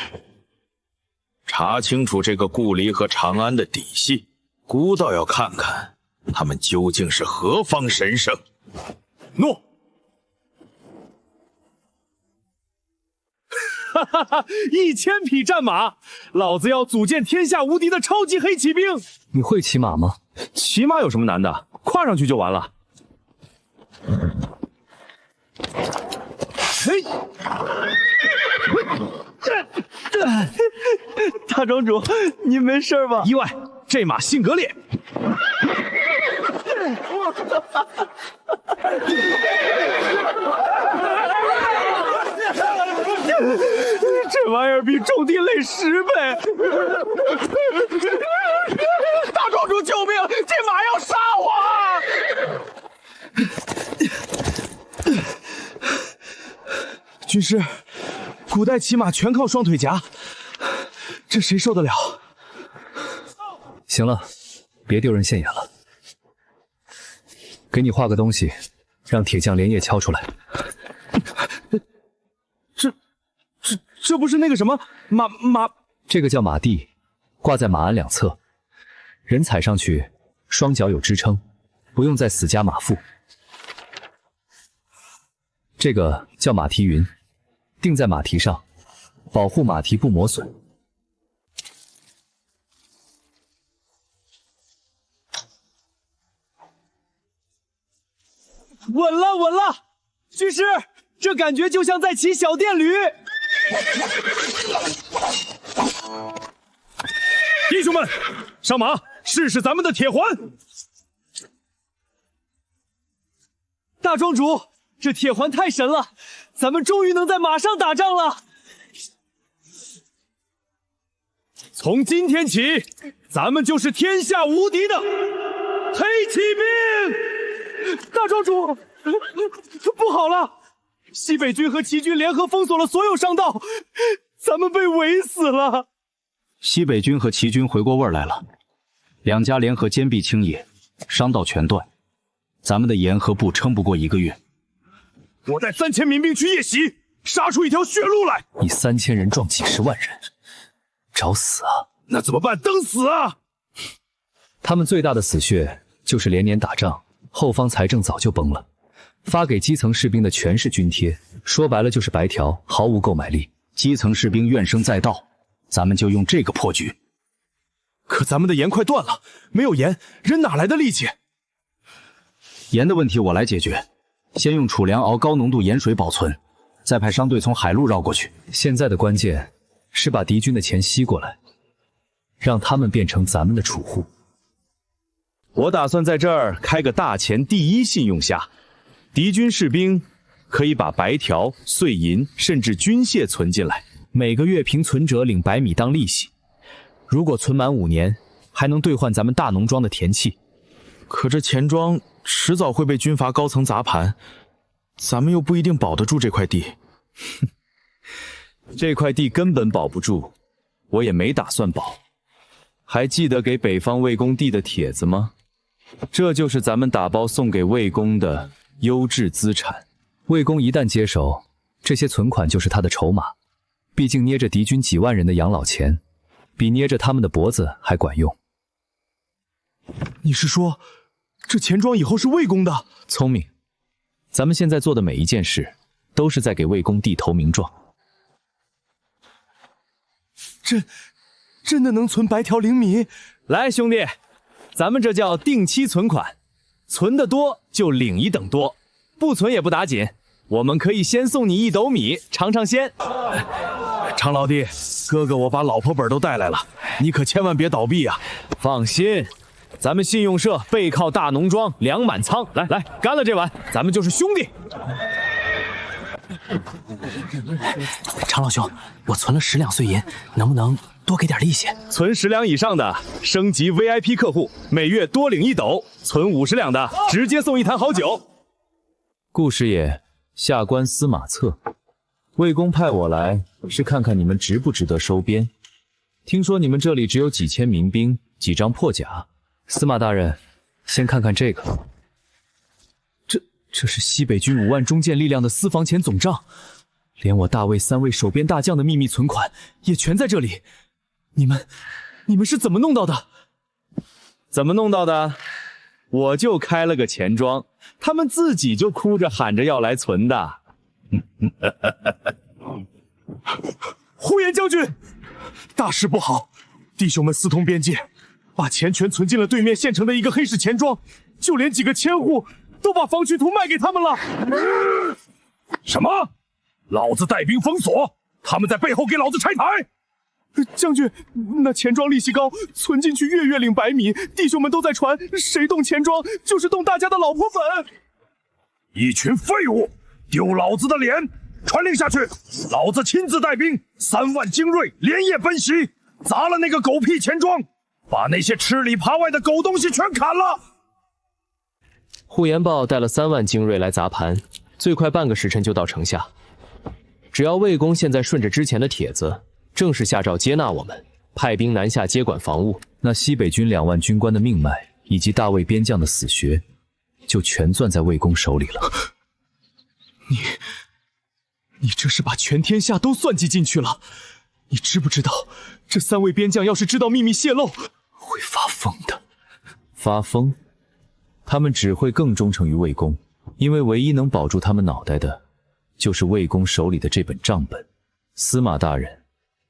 查清楚这个顾离和长安的底细，孤倒要看看。他们究竟是何方神圣？诺。哈哈哈！1000匹战马，老子要组建天下无敌的超级黑骑兵。你会骑马吗？骑马有什么难的？跨上去就完了。嘿！大庄主，您没事吧？意外，这马性格烈。这玩意儿比种地累10倍！大庄主救命！这马要杀我！军师，古代骑马全靠双腿夹，这谁受得了？行了，别丢人现眼了。给你画个东西，让铁匠连夜敲出来。这不是那个什么马？这个叫马地，挂在马鞍两侧，人踩上去，双脚有支撑，不用再死加马腹。这个叫马蹄云，钉在马蹄上，保护马蹄不磨损。稳了，稳了！军师，这感觉就像在骑小电驴。弟兄们，上马，试试咱们的铁环！大庄主，这铁环太神了，咱们终于能在马上打仗了。从今天起，咱们就是天下无敌的黑骑兵！大庄主，不好了！西北军和齐军联合封锁了所有商道，咱们被围死了。西北军和齐军回过味儿来了，两家联合坚壁清野，商道全断，咱们的盐和布撑不过1个月。我带3000民兵去夜袭，杀出一条血路来。你3000人撞几10万人，找死啊！那怎么办？等死啊！他们最大的死穴就是连年打仗，后方财政早就崩了，发给基层士兵的全是军贴，说白了就是白条，毫无购买力。基层士兵怨声载道，咱们就用这个破局。可咱们的盐快断了，没有盐，人哪来的力气？盐的问题我来解决，先用储粮熬高浓度盐水保存，再派商队从海路绕过去。现在的关键是把敌军的钱吸过来，让他们变成咱们的储户。我打算在这儿开个大钱第一信用下，敌军士兵可以把白条、碎银甚至军械存进来，每个月凭存折领100米当利息。如果存满5年，还能兑换咱们大农庄的田契。可这钱庄迟早会被军阀高层砸盘，咱们又不一定保得住这块地。这块地根本保不住，我也没打算保。还记得给北方魏公递的帖子吗？这就是咱们打包送给魏公的优质资产。魏公一旦接手，这些存款就是他的筹码。毕竟捏着敌军几万人的养老钱，比捏着他们的脖子还管用。你是说，这钱庄以后是魏公的？聪明，咱们现在做的每一件事，都是在给魏公递投名状。真的能存白条0米？来，兄弟，咱们这叫定期存款，存得多就领1等多，不存也不打紧，我们可以先送你1斗米尝尝鲜。常老弟，哥哥我把老婆本都带来了，你可千万别倒闭啊！放心，咱们信用社背靠大农庄，粮满仓。来，干了这碗，咱们就是兄弟。常老兄，我存了10两碎银，能不能多给点利息？存10两以上的升级 VIP 客户，每月多领1斗；存50两的直接送1坛好酒。顾师爷，下官司马策。魏公派我来是看看你们值不值得收编。听说你们这里只有几千民兵，几张破甲。司马大人，先看看这个。这是西北军5万中坚力量的私房钱总账，连我大魏3位守边大将的秘密存款也全在这里。你们是怎么弄到的？怎么弄到的？我就开了个钱庄，他们自己就哭着喊着要来存的。呼延将军，大事不好！弟兄们私通边界，把钱全存进了对面县城的一个黑市钱庄，就连几个千户都把防区图卖给他们了。什么？老子带兵封锁，他们在背后给老子拆台。将军，那钱庄利息高，存进去月领100米，弟兄们都在传，谁动钱庄就是动大家的老婆粉。一群废物，丢老子的脸！传令下去，老子亲自带兵3万精锐连夜奔袭，砸了那个狗屁钱庄，把那些吃里扒外的狗东西全砍了。呼延豹带了3万精锐来砸盘，最快半个时辰就到城下。只要魏公现在顺着之前的帖子，正式下诏接纳我们，派兵南下接管防务，那西北军2万军官的命脉以及大魏边将的死穴，就全攥在魏公手里了。你这是把全天下都算计进去了。你知不知道，这3位边将要是知道秘密泄露，会发疯的。发疯？他们只会更忠诚于魏公，因为唯一能保住他们脑袋的，就是魏公手里的这本账本。司马大人，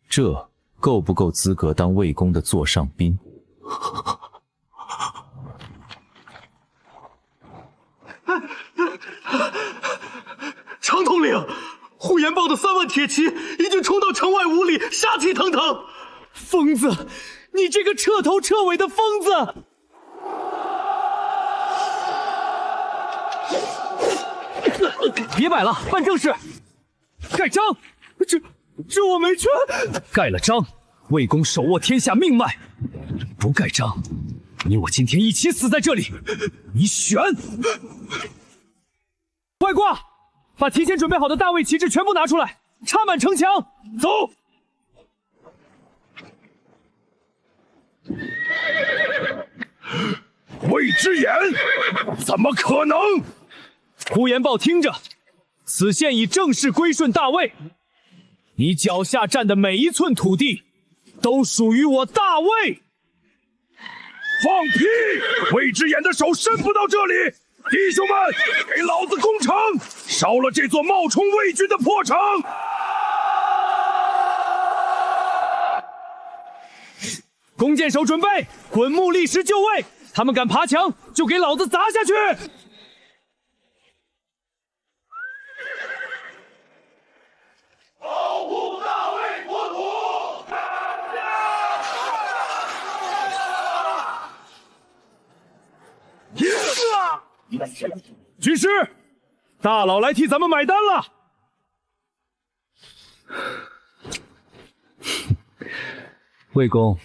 这够不够资格当魏公的座上宾？常统领，呼延豹的3万铁骑已经冲到城外5里，杀气腾腾。疯子，你这个彻头彻尾的疯子！别摆了，办正事。盖章。这我没权。盖了章，魏公手握天下命脉。不盖章，你我今天一起死在这里。你选。外挂，把提前准备好的大魏旗帜全部拿出来，插满城墙。走。魏之言，怎么可能？呼延豹，听着，此县已正式归顺大魏，你脚下占的每一寸土地，都属于我大魏。放屁！魏之言的手伸不到这里。弟兄们，给老子攻城，烧了这座冒充魏军的破城！弓箭手准备，滚木立石就位。他们敢爬墙，就给老子砸下去！军师，大佬来替咱们买单了。魏公，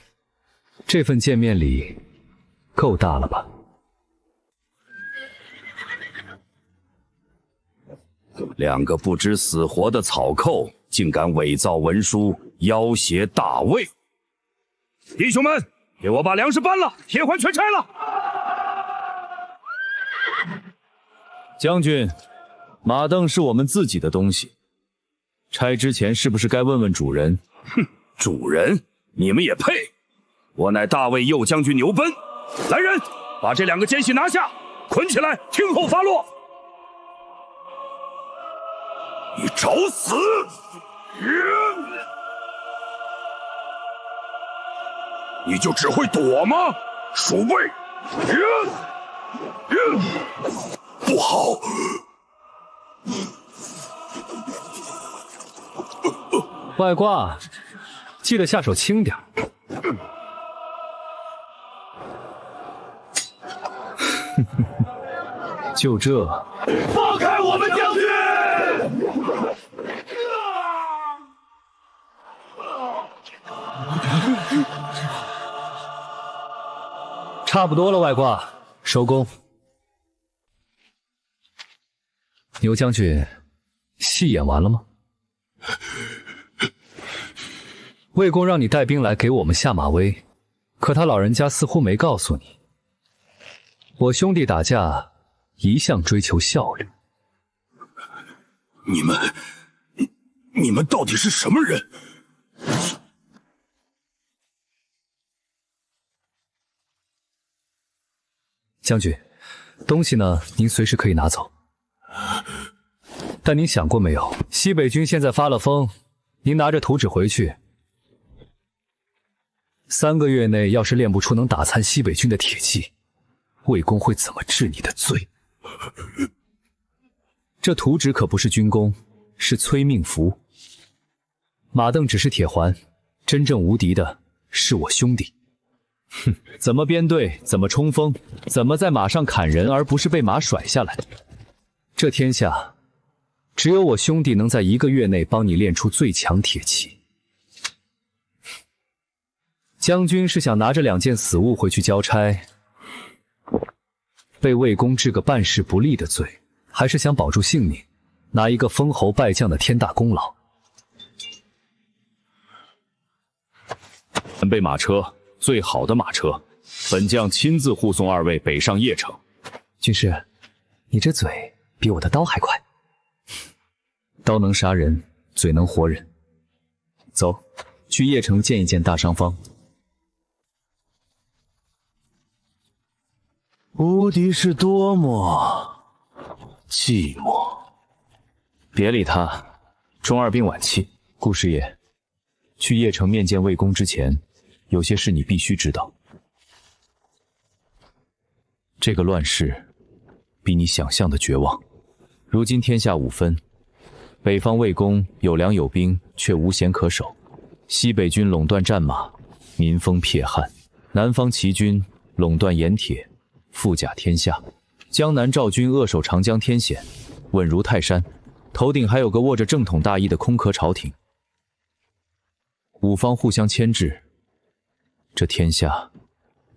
这份见面礼够大了吧？两个不知死活的草寇，竟敢伪造文书，要挟大魏！弟兄们，给我把粮食搬了，铁环全拆了！将军，马镫是我们自己的东西，拆之前是不是该问问主人？哼，主人，你们也配？我乃大魏右将军牛奔。来人，把这两个奸细拿下，捆起来，听候发落。你找死！你就只会躲吗？鼠辈！不好！外挂，记得下手轻点。就这？放开我们将军！差不多了，外挂，收工。牛将军，戏演完了吗？魏公让你带兵来给我们下马威，可他老人家似乎没告诉你，我兄弟打架一向追求效率。你们到底是什么人？将军，东西呢，您随时可以拿走。但您想过没有，西北军现在发了疯，您拿着图纸回去，3个月内要是练不出能打残西北军的铁骑，魏公会怎么治你的罪？这图纸可不是军功，是催命符。马镫只是铁环，真正无敌的是我兄弟。哼，怎么编队，怎么冲锋，怎么在马上砍人而不是被马甩下来？这天下，只有我兄弟能在1个月内帮你练出最强铁骑。将军是想拿着2件死物回去交差，被魏公治个办事不力的罪，还是想保住性命，拿一个封侯拜将的天大功劳？准备马车，最好的马车，本将亲自护送2位北上邺城。军师，你这嘴比我的刀还快。刀能杀人，嘴能活人。走，去邺城见一见大商方。无敌是多么寂寞。别理他，中2病晚期。顾师爷，去邺城面见魏公之前，有些事你必须知道。这个乱世比你想象的绝望。如今天下5分，北方魏公有粮有兵，却无险可守；西北军垄断战马，民风剽悍；南方齐军垄断盐铁，富甲天下。江南赵军扼守长江天险，稳如泰山，头顶还有个握着正统大义的空壳朝廷。5方互相牵制，这天下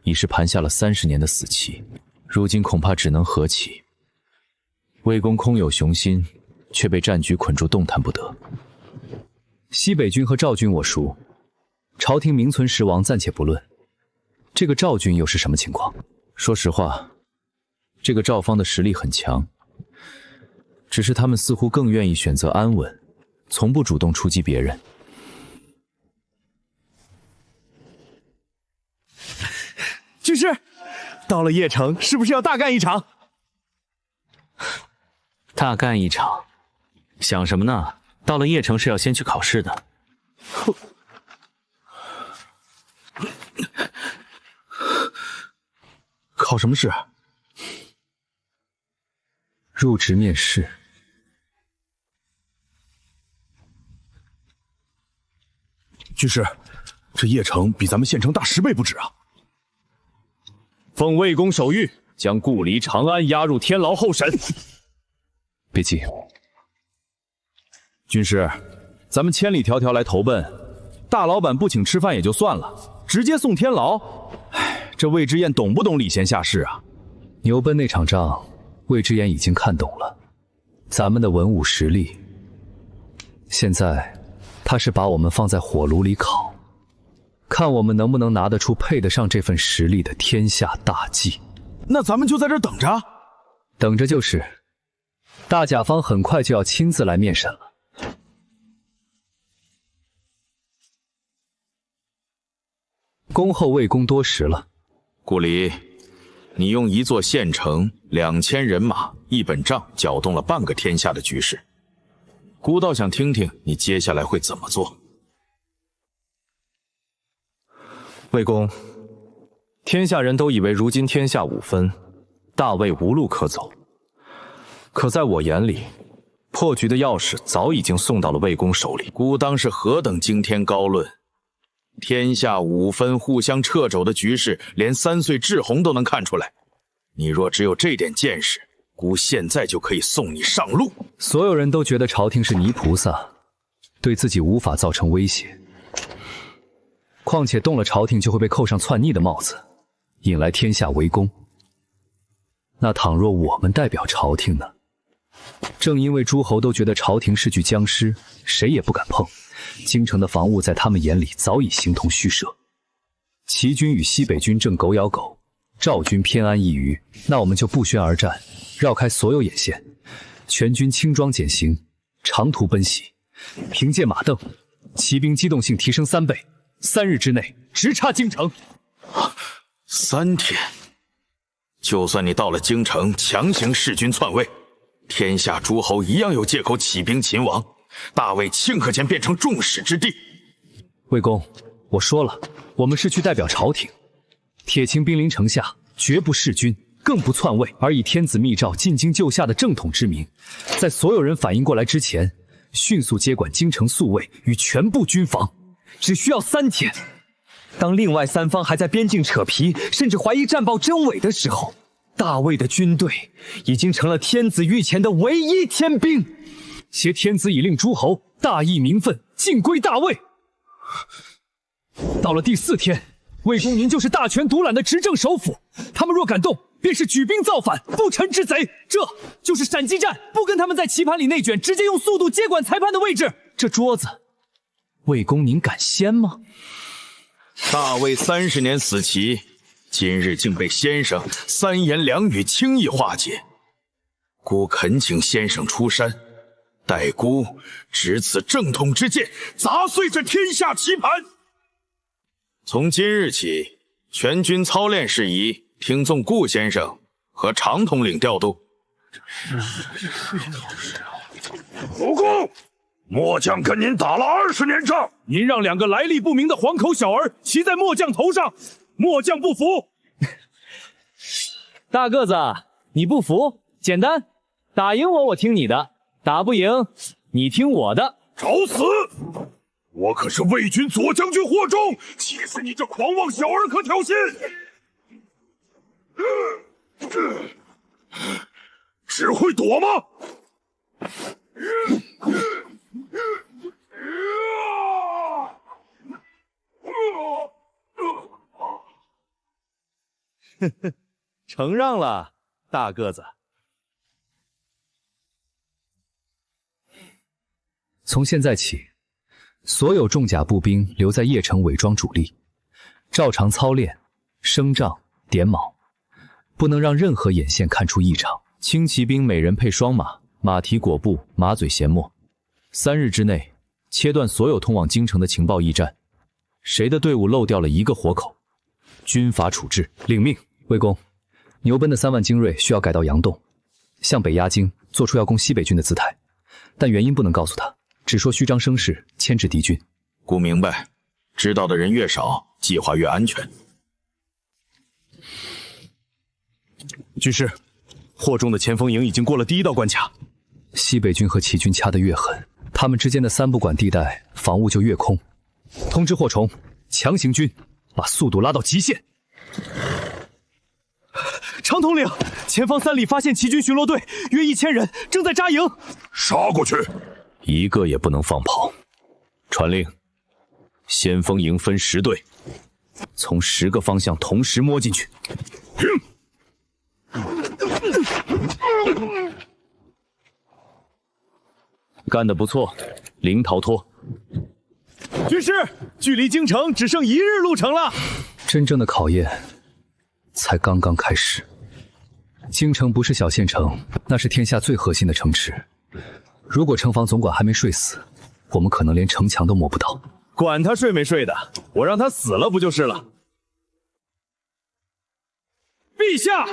已是盘下了30年的死棋，如今恐怕只能和棋。魏公空有雄心，却被战局捆住，动弹不得。西北军和赵军我熟，朝廷名存实亡暂且不论，这个赵军又是什么情况？说实话，这个赵方的实力很强，只是他们似乎更愿意选择安稳，从不主动出击别人。军师，到了邺城，是不是要大干一场？大干一场？想什么呢？到了邺城是要先去考试的。考什么试？入职面试。军师，这邺城比咱们县城大10倍不止啊！奉魏公手谕，将顾离、长安押入天牢候审。别急，军师，咱们千里迢迢来投奔，大老板不请吃饭也就算了，直接送天牢。唉，这魏之彦懂不懂礼贤下士啊？牛奔那场仗，魏之言已经看懂了咱们的文武实力。现在他是把我们放在火炉里烤，看我们能不能拿得出配得上这份实力的天下大计。那咱们就在这儿等着。等着就是。大甲方很快就要亲自来面审了。恭候魏公多时了。顾离，你用一座县城、2000人马、一本账，搅动了半个天下的局势。孤倒想听听你接下来会怎么做。魏公，天下人都以为如今天下五分，大魏无路可走。可在我眼里，破局的钥匙早已经送到了魏公手里。孤当是何等惊天高论！天下五分互相掣肘的局势，连3岁志宏都能看出来。你若只有这点见识，孤现在就可以送你上路。所有人都觉得朝廷是泥菩萨，对自己无法造成威胁。况且动了朝廷，就会被扣上篡逆的帽子，引来天下围攻。那倘若我们代表朝廷呢？正因为诸侯都觉得朝廷是具僵尸，谁也不敢碰，京城的防务在他们眼里早已形同虚设。齐军与西北军正狗咬狗，赵军偏安一隅，那我们就不宣而战，绕开所有眼线，全军轻装简行，长途奔袭，凭借马镫，骑兵机动性提升3倍，3日之内直插京城。3天？就算你到了京城，强行弑君篡位，天下诸侯一样有借口起兵秦王，大魏顷刻间变成众矢之的。魏公，我说了，我们是去代表朝廷，铁骑兵临城下，绝不弑君，更不篡位，而以天子密诏进京救夏的正统之名，在所有人反应过来之前，迅速接管京城宿卫与全部军防，只需要3天。当另外3方还在边境扯皮，甚至怀疑战报真伪的时候，大魏的军队已经成了天子御前的唯一天兵。挟天子以令诸侯，大义民愤，尽归大魏。到了第4天，魏公您就是大权独揽的执政首辅，他们若敢动，便是举兵造反，不臣之贼。这就是闪击战，不跟他们在棋盘里内卷，直接用速度接管裁判的位置。这桌子，魏公您敢掀吗？大魏30年死棋，今日竟被先生3言2语轻易化解。孤恳请先生出山，待孤执此正统之剑，砸碎这天下棋盘。从今日起，全军操练事宜听从顾先生和常统领调度。主公，末将跟您打了20年仗，您让2个来历不明的黄口小儿骑在末将头上，末将不服。大个子，你不服？简单，打赢我听你的，打不赢你听我的。找死！我可是魏军左将军霍忠，气死你这狂妄小儿可挑衅！只会躲吗？承让了，大个子。从现在起，所有重甲步兵留在邺城伪装主力，照常操练、升帐、点卯，不能让任何眼线看出异常。轻骑兵每人配双马，马蹄裹布，马嘴衔墨。3日之内，切断所有通往京城的情报驿站。谁的队伍漏掉了1个活口，军法处置。领命，魏公。牛奔的3万精锐需要改到杨洞，向北压京，做出要攻西北军的姿态，但原因不能告诉他，只说虚张声势，牵制敌军。孤明白，知道的人越少，计划越安全。军师，霍中的前锋营已经过了第1道关卡。西北军和齐军掐得越狠，他们之间的3不管地带防务就越空。通知霍崇，强行军，把速度拉到极限。长统领，前方3里发现齐军巡逻队，约1000人，正在扎营。杀过去，一个也不能放跑。传令，先锋营分10队，从10个方向同时摸进去。干得不错，零逃脱。军师，距离京城只剩1日路程了。真正的考验才刚刚开始。京城不是小县城，那是天下最核心的城池。如果城防总管还没睡死，我们可能连城墙都摸不到。管他睡没睡的，我让他死了不就是了？陛下，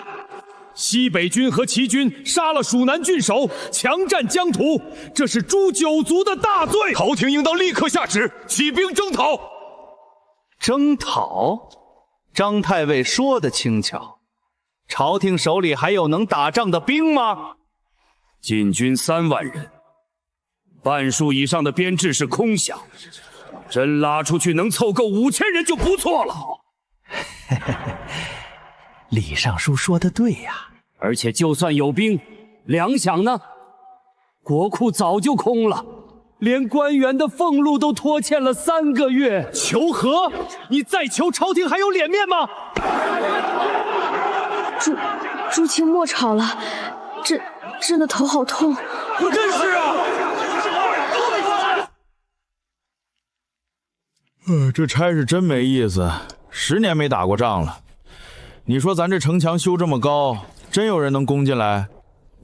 西北军和齐军杀了蜀南郡守，强占疆土，这是诛九族的大罪。朝廷应当立刻下旨起兵征讨。征讨？张太尉说的轻巧，朝廷手里还有能打仗的兵吗？禁军3万人，半数以上的编制是空饷，真拉出去能凑够5000人就不错了。李尚书说的对呀，而且就算有兵，粮饷呢？国库早就空了，连官员的俸禄都拖欠了3个月。求和？你再求朝廷还有脸面吗？朱青莫吵了，真的头好痛。真是啊！这差事真没意思，10年没打过仗了。你说咱这城墙修这么高，真有人能攻进来？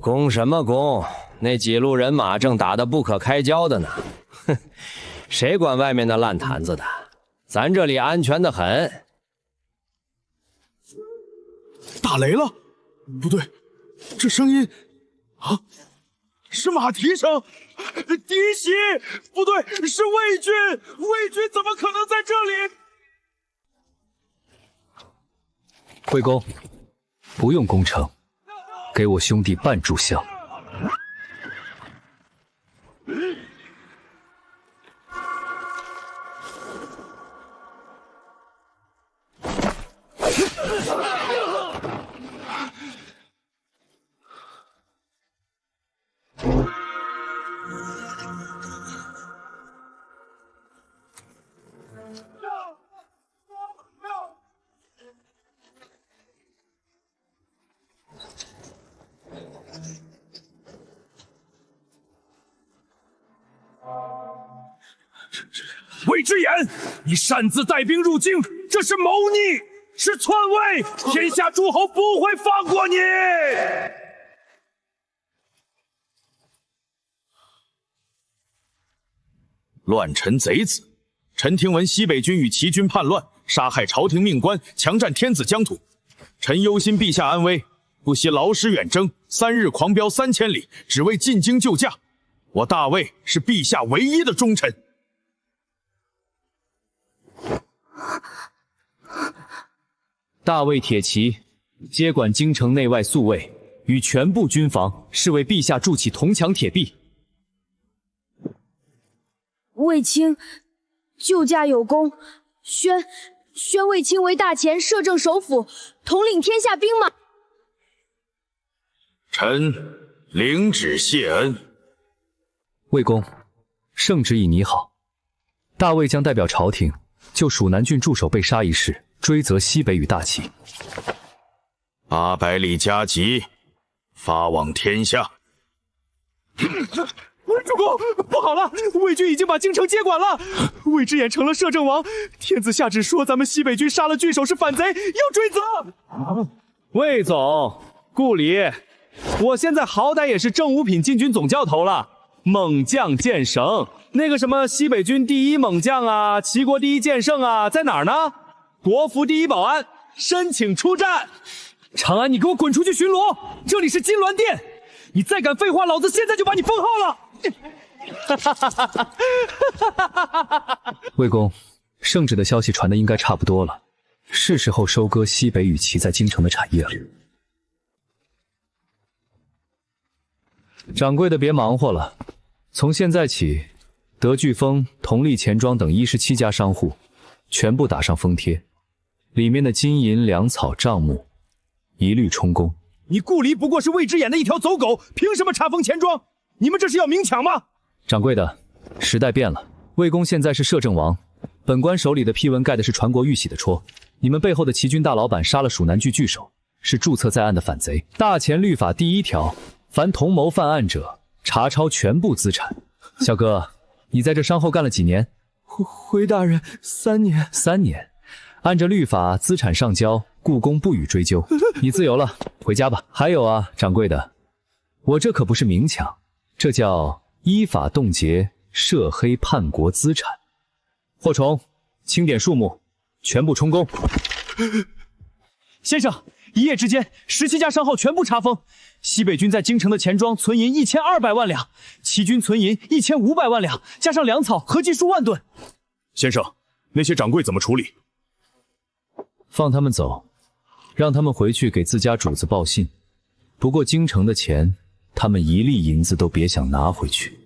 攻什么攻？那几路人马正打得不可开交的呢。哼，谁管外面的烂摊子的？咱这里安全得很。打雷了？不对，这声音啊，是马蹄声。嫡媳，不对，是魏军。魏军怎么可能在这里？魏公，不用攻城，给我兄弟半炷香。魏之言，你擅自带兵入京，这是谋逆，是篡位，天下诸侯不会放过你。乱臣贼子！臣听闻西北军与齐军叛乱，杀害朝廷命官，强占天子疆土。臣忧心陛下安危，不惜劳师远征，3日狂飙3000里，只为进京救驾。我大魏是陛下唯一的忠臣。大魏铁骑接管京城内外宿卫与全部军防，是为陛下筑起铜墙铁壁。卫青救驾有功，宣卫青为大前摄政首辅，统领天下兵马。臣领旨谢恩。魏公，圣旨已拟好，大魏将代表朝廷就蜀南郡驻守被杀一事追责西北与大齐。800里加急，发往天下。主公，不好了！魏军已经把京城接管了，魏之眼成了摄政王。天子下旨说咱们西北军杀了郡守是反贼，要追责。魏总，顾里，我现在好歹也是正五品禁军总教头了，猛将剑绳。那个什么西北军第1猛将啊，齐国第1剑圣啊，在哪儿呢？国服第1保安，申请出战。长安，你给我滚出去巡逻！这里是金銮殿，你再敢废话，老子现在就把你封号了！魏公，圣旨的消息传的应该差不多了，是时候收割西北与齐在京城的产业了。掌柜的别忙活了，从现在起，德聚丰、同利钱庄等17家商户全部打上封贴，里面的金银粮草账目一律充公。你顾离不过是魏之眼的一条走狗，凭什么查封钱庄？你们这是要明抢吗？掌柜的，时代变了，魏公现在是摄政王，本官手里的批文盖的是传国玉玺的戳。你们背后的齐军大老板杀了蜀南剧巨首，是注册在案的反贼。大前律法第1条，凡同谋犯案者，查抄全部资产。小哥，你在这商后干了几年？回大人，3年。3年，按着律法，资产上交，故宫不予追究，你自由了，回家吧。还有啊，掌柜的，我这可不是明抢，这叫依法冻结涉黑叛国资产。霍崇，清点数目，全部充公。先生，一夜之间17家商号全部查封，西北军在京城的钱庄存银1200万两，齐军存银1500万两，加上粮草，合计数万吨。先生，那些掌柜怎么处理？放他们走，让他们回去给自家主子报信。不过京城的钱，他们一粒银子都别想拿回去。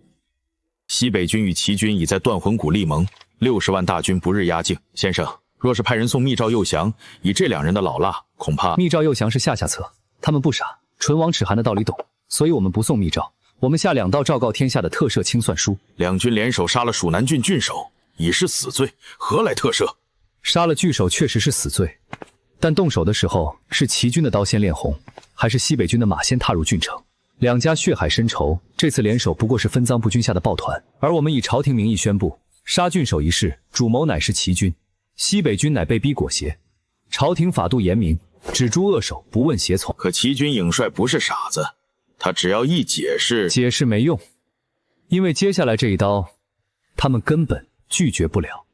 西北军与齐军已在断魂谷立盟，60万大军不日压境。先生，若是派人送密诏诱降，以这2人的老辣，恐怕……密诏诱降是下策，他们不傻，唇亡齿寒的道理懂，所以我们不送密诏，我们下2道昭告天下的特赦清算书。两军联手杀了蜀南郡郡守，已是死罪，何来特赦？杀了巨首确实是死罪，但动手的时候是齐军的刀先炼红，还是西北军的马先踏入郡城？2家血海深仇，这次联手不过是分赃不均下的抱团，而我们以朝廷名义宣布，杀郡守一事，主谋乃是齐军，西北军乃被逼裹挟。朝廷法度严明，只诛恶首，不问胁从。可齐军影帅不是傻子，他只要一解释，解释没用，因为接下来这一刀，他们根本拒绝不了。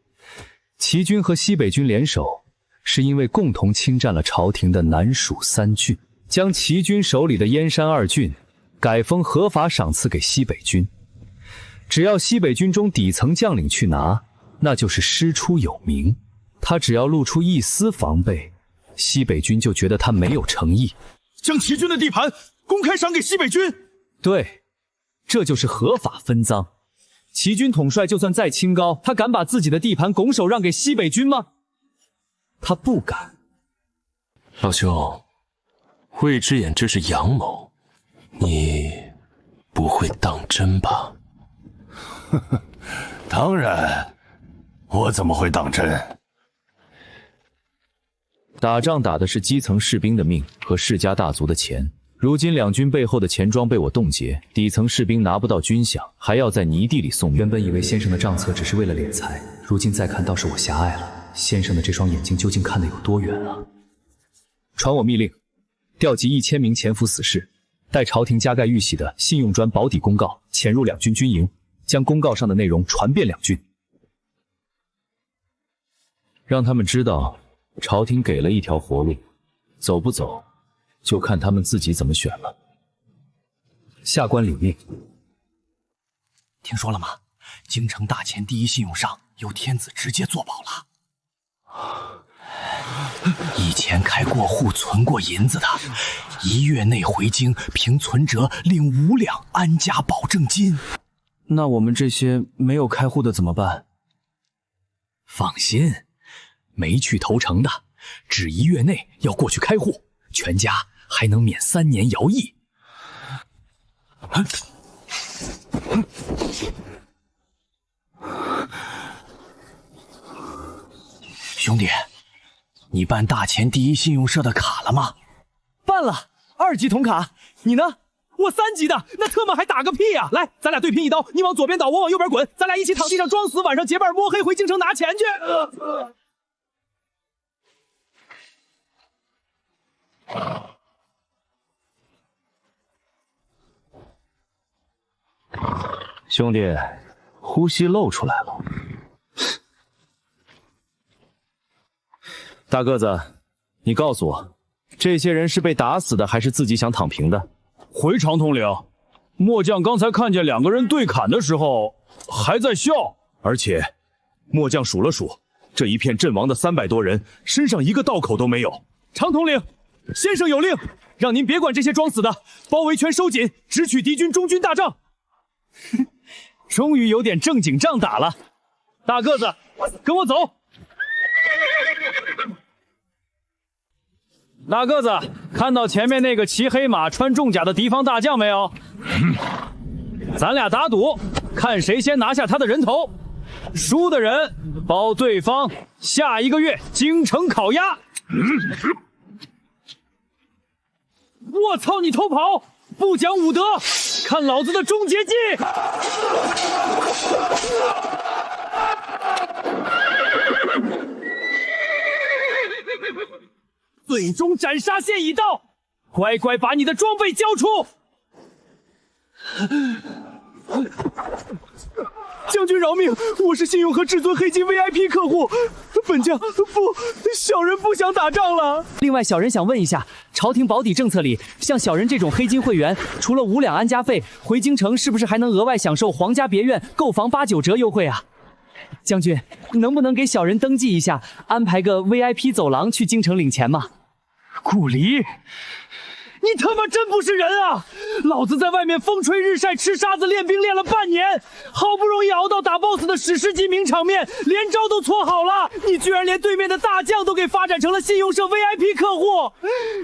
齐军和西北军联手，是因为共同侵占了朝廷的南蜀3郡，将齐军手里的燕山2郡改封合法赏赐给西北军。只要西北军中底层将领去拿，那就是师出有名。他只要露出一丝防备，西北军就觉得他没有诚意，将齐军的地盘公开赏给西北军。对，这就是合法分赃。齐军统帅就算再清高，他敢把自己的地盘拱手让给西北军吗？他不敢。老兄，魏之眼这是阳谋，你不会当真吧？当然，我怎么会当真？打仗打的是基层士兵的命和世家大族的钱。如今2军背后的钱庄被我冻结，底层士兵拿不到军饷，还要在泥地里送命。原本以为先生的账册只是为了敛财，如今再看倒是我狭隘了。先生的这双眼睛究竟看得有多远啊？传我密令，调集1000名潜伏死士，带朝廷加盖玉玺的信用砖保底公告，潜入2军军营，将公告上的内容传遍2军，让他们知道朝廷给了一条活路，走不走就看他们自己怎么选了。下官领命。听说了吗？京城大前第一信用上由天子直接做保了。以前开过户存过银子的，1月内回京，凭存折领5两安家保证金。那我们这些没有开户的怎么办？放心，没去投诚的，只1月内要过去开户，全家还能免3年徭役。兄弟，你办大前第一信用社的卡了吗？办了，2级铜卡。你呢？我3级的，那特么还打个屁呀！来，咱俩对拼一刀，你往左边倒，我往右边滚，咱俩一起躺地上装死，晚上结伴摸黑回京城拿钱去。兄弟，呼吸漏出来了。大个子，你告诉我，这些人是被打死的，还是自己想躺平的？回长统领，末将刚才看见2个人对砍的时候还在笑，而且末将数了数，这一片阵亡的300多人，身上一个道口都没有。长统领，先生有令，让您别管这些装死的，包围圈收紧，直取敌军中军大帐。终于有点正经仗打了，大个子，跟我走。大个子，看到前面那个骑黑马、穿重甲的敌方大将没有？咱俩打赌，看谁先拿下他的人头，输的人包对方下1个月京城烤鸭。我操你偷跑，不讲武德，看老子的终结技！最终斩杀线已到，乖乖把你的装备交出！将军饶命，我是信用和至尊黑金 VIP 客户，本将不，小人不想打仗了。另外，小人想问一下，朝廷保底政策里，像小人这种黑金会员，除了5两安家费，回京城是不是还能额外享受皇家别院购房8、9折优惠啊？将军，能不能给小人登记一下，安排个 VIP 走廊去京城领钱吗？顾离，你他妈真不是人啊！老子在外面风吹日晒吃沙子练兵练了半年，好不容易熬到打 BOSS 的史诗级名场面，连招都搓好了，你居然连对面的大将都给发展成了信用社 VIP 客户，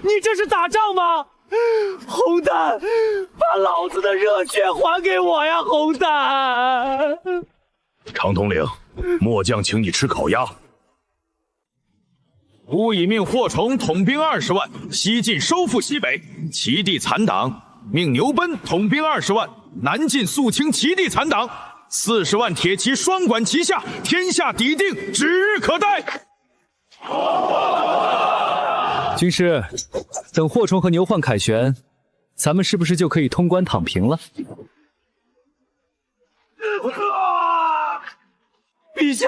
你这是打仗吗？红蛋，把老子的热血还给我呀，红蛋！长统领，末将请你吃烤鸭。吾已命霍崇统兵20万，西进收复西北齐地残党；命牛奔统兵20万，南进肃清齐地残党。40万铁骑双管齐下，天下底定，指日可待。军师，等霍崇和牛焕凯旋，咱们是不是就可以通关躺平了？陛下，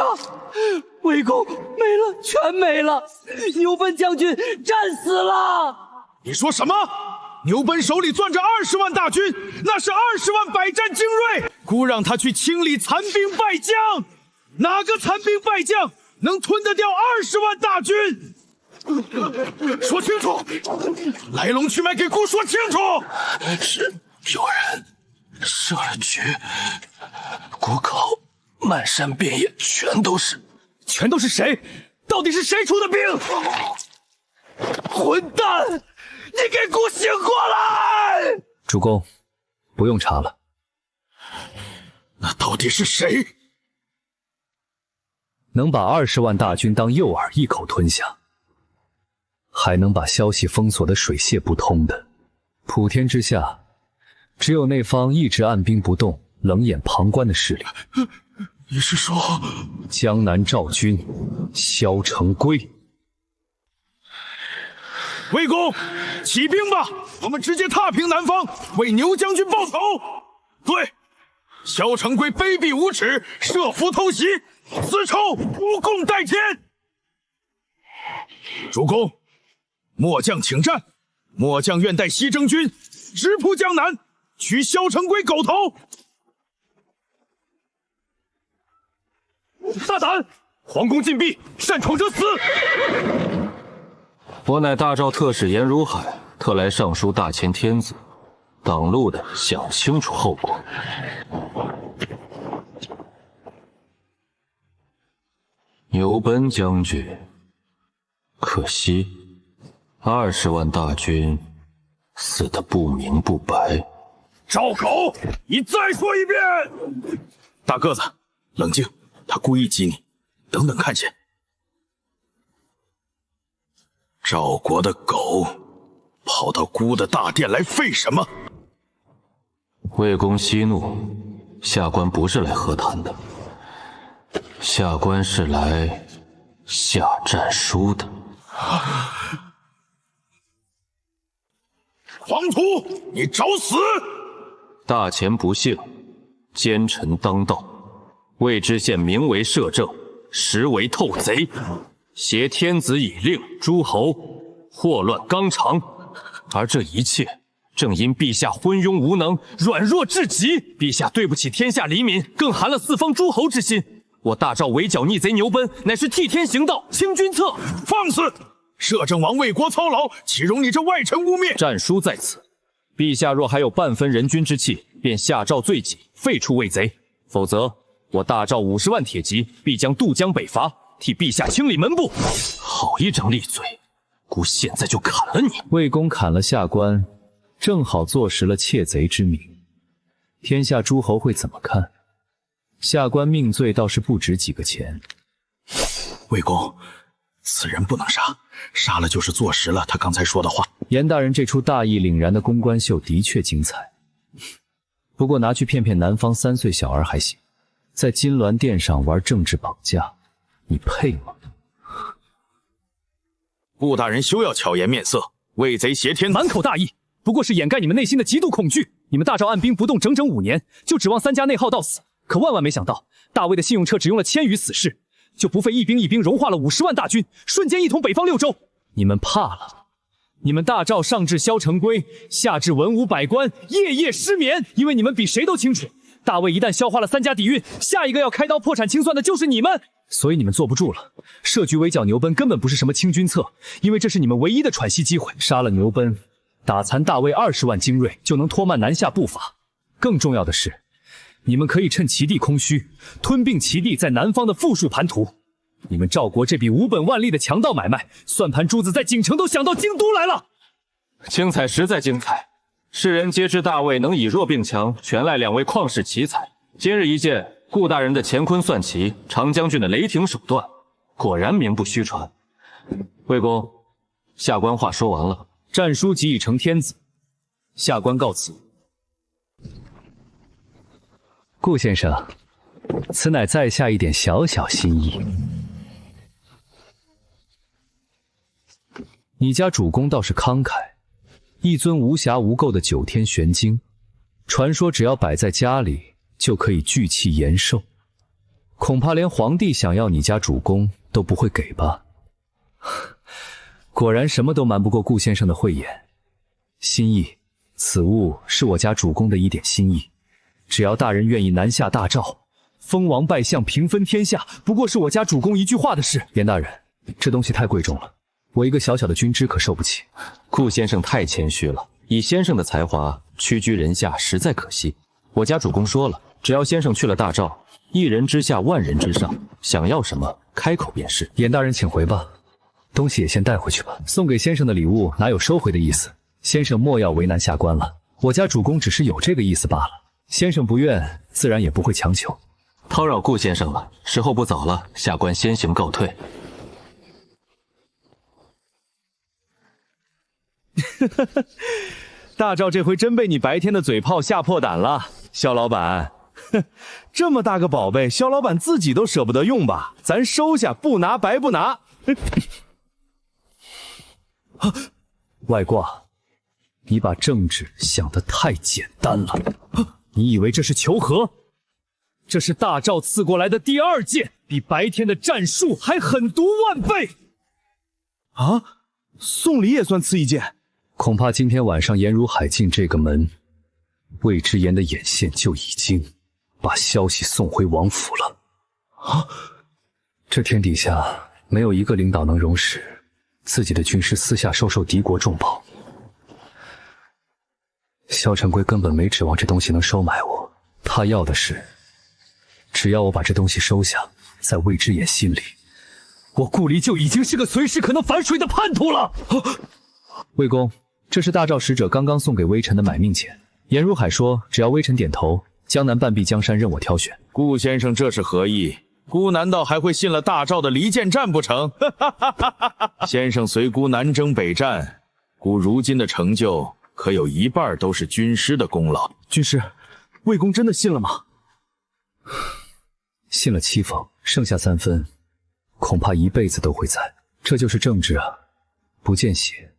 魏公没了，全没了！牛奔将军战死了！你说什么？牛奔手里攥着20万大军，那是20万百战精锐，姑让他去清理残兵败将，哪个残兵败将能吞得掉20万大军？说清楚，来龙去脉给姑说清楚！是有人设了局，谷口漫山遍野全都是谁？到底是谁出的兵？混蛋！你给姑醒过来！主公，不用查了。那到底是谁？能把20万大军当诱饵一口吞下，还能把消息封锁的水泄不通的，普天之下，只有那方一直按兵不动、冷眼旁观的势力。你是说江南赵军萧成规？魏公，起兵吧！我们直接踏平南方，为牛将军报仇。对，萧成规卑鄙无耻，设伏偷袭，此仇无共戴天。主公，末将请战！末将愿带西征军直扑江南，取萧成规狗头。大胆！皇宫禁闭，擅闯者死！我乃大赵特使颜如海，特来上书大前天子，挡路的想清楚后果。牛奔将军，可惜20万大军死得不明不白。赵狗，你再说一遍！大个子，冷静，他故意激你，等等看见。赵国的狗跑到孤的大殿来废什么？魏公息怒，下官不是来和谈的，下官是来下战书的。黄土，你找死！大前不幸，奸臣当道。魏知县名为摄政，实为透贼，挟天子以令诸侯，祸乱纲常。而这一切，正因陛下昏庸无能，软弱至极。陛下对不起天下黎民，更寒了四方诸侯之心。我大赵围剿逆贼牛奔，乃是替天行道，清君侧。放肆！摄政王为国操劳，岂容你这外臣污蔑？战书在此，陛下若还有半分人君之气，便下诏罪己，废除魏贼。否则，我大赵50万铁骑必将渡江北伐，替陛下清理门部。好一张利嘴！姑现在就砍了你！魏公砍了下官，正好坐实了窃贼之名。天下诸侯会怎么看？下官命罪倒是不值几个钱。魏公，此人不能杀，杀了就是坐实了他刚才说的话。严大人这出大义凛然的公关秀的确精彩，不过拿去骗骗南方3岁小儿还行，在金銮殿上玩政治绑架，你配吗？顾大人休要巧言面色，魏贼挟天，满口大义，不过是掩盖你们内心的极度恐惧。你们大赵按兵不动整整5年，就指望3家内耗到死，可万万没想到，大魏的信用册只用了1000余死士，就不费一兵融化了50万大军，瞬间一统北方6州。你们怕了？你们大赵上至萧成规，下至文武百官，夜夜失眠，因为你们比谁都清楚，大魏一旦消化了3家底蕴，下一个要开刀破产清算的就是你们。所以你们坐不住了，设局围剿牛奔根本不是什么清君侧，因为这是你们唯一的喘息机会。杀了牛奔，打残大魏20万精锐，就能拖慢南下步伐。更重要的是，你们可以趁齐地空虚，吞并齐地在南方的富庶版图。你们赵国这笔无本万利的强盗买卖，算盘珠子在锦城都想到京都来了。精彩，实在精彩！世人皆知大魏能以弱并强，全赖2位旷世奇才。今日一见顾大人的乾坤算棋，常将军的雷霆手段，果然名不虚传。魏公，下官话说完了，战书即已成天子，下官告辞。顾先生，此乃在下一点小小心意。你家主公倒是慷慨，一尊无瑕无垢的9天玄经，传说只要摆在家里就可以聚气延寿，恐怕连皇帝想要你家主公都不会给吧？果然什么都瞒不过顾先生的慧眼。心意，此物是我家主公的一点心意，只要大人愿意南下大赵，封王拜相，平分天下，不过是我家主公一句话的事。严大人，这东西太贵重了，我一个小小的军师可受不起。顾先生太谦虚了，以先生的才华屈居人下，实在可惜。我家主公说了，只要先生去了大赵，1人之下万人之上，想要什么开口便是。严大人请回吧，东西也先带回去吧。送给先生的礼物哪有收回的意思？先生莫要为难下官了，我家主公只是有这个意思罢了。先生不愿，自然也不会强求。叨扰顾先生了，时候不早了，下官先行告退。大赵这回真被你白天的嘴炮吓破胆了，肖老板。这么大个宝贝，肖老板自己都舍不得用吧？咱收下，不拿白不拿。外挂，你把政治想得太简单了。你以为这是求和？这是大赵赐过来的第2剑，比白天的战术还狠毒万倍。啊，送礼也算赐一剑？恐怕今天晚上颜如海进这个门，魏之言的眼线就已经把消息送回王府了。啊！这天底下没有一个领导能容使自己的军师私下收受敌国重宝。萧成规根本没指望这东西能收买我，他要的是，只要我把这东西收下，在魏之言心里，我顾离就已经是个随时可能反水的叛徒了。魏公，这是大赵使者刚刚送给微臣的买命钱。颜如海说，只要微臣点头，江南半壁江山任我挑选。顾先生这是何意？孤难道还会信了大赵的离间战不成？先生随孤南征北战，孤如今的成就可有一半都是军师的功劳。军师，魏公真的信了吗？信了7分，剩下3分，恐怕一辈子都会在。这就是政治啊，不见血，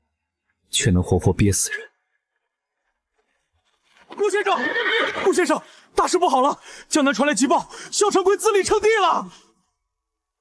却能活活憋死人。顾先生，顾先生，大事不好了！江南传来急报，萧成规自立称帝了。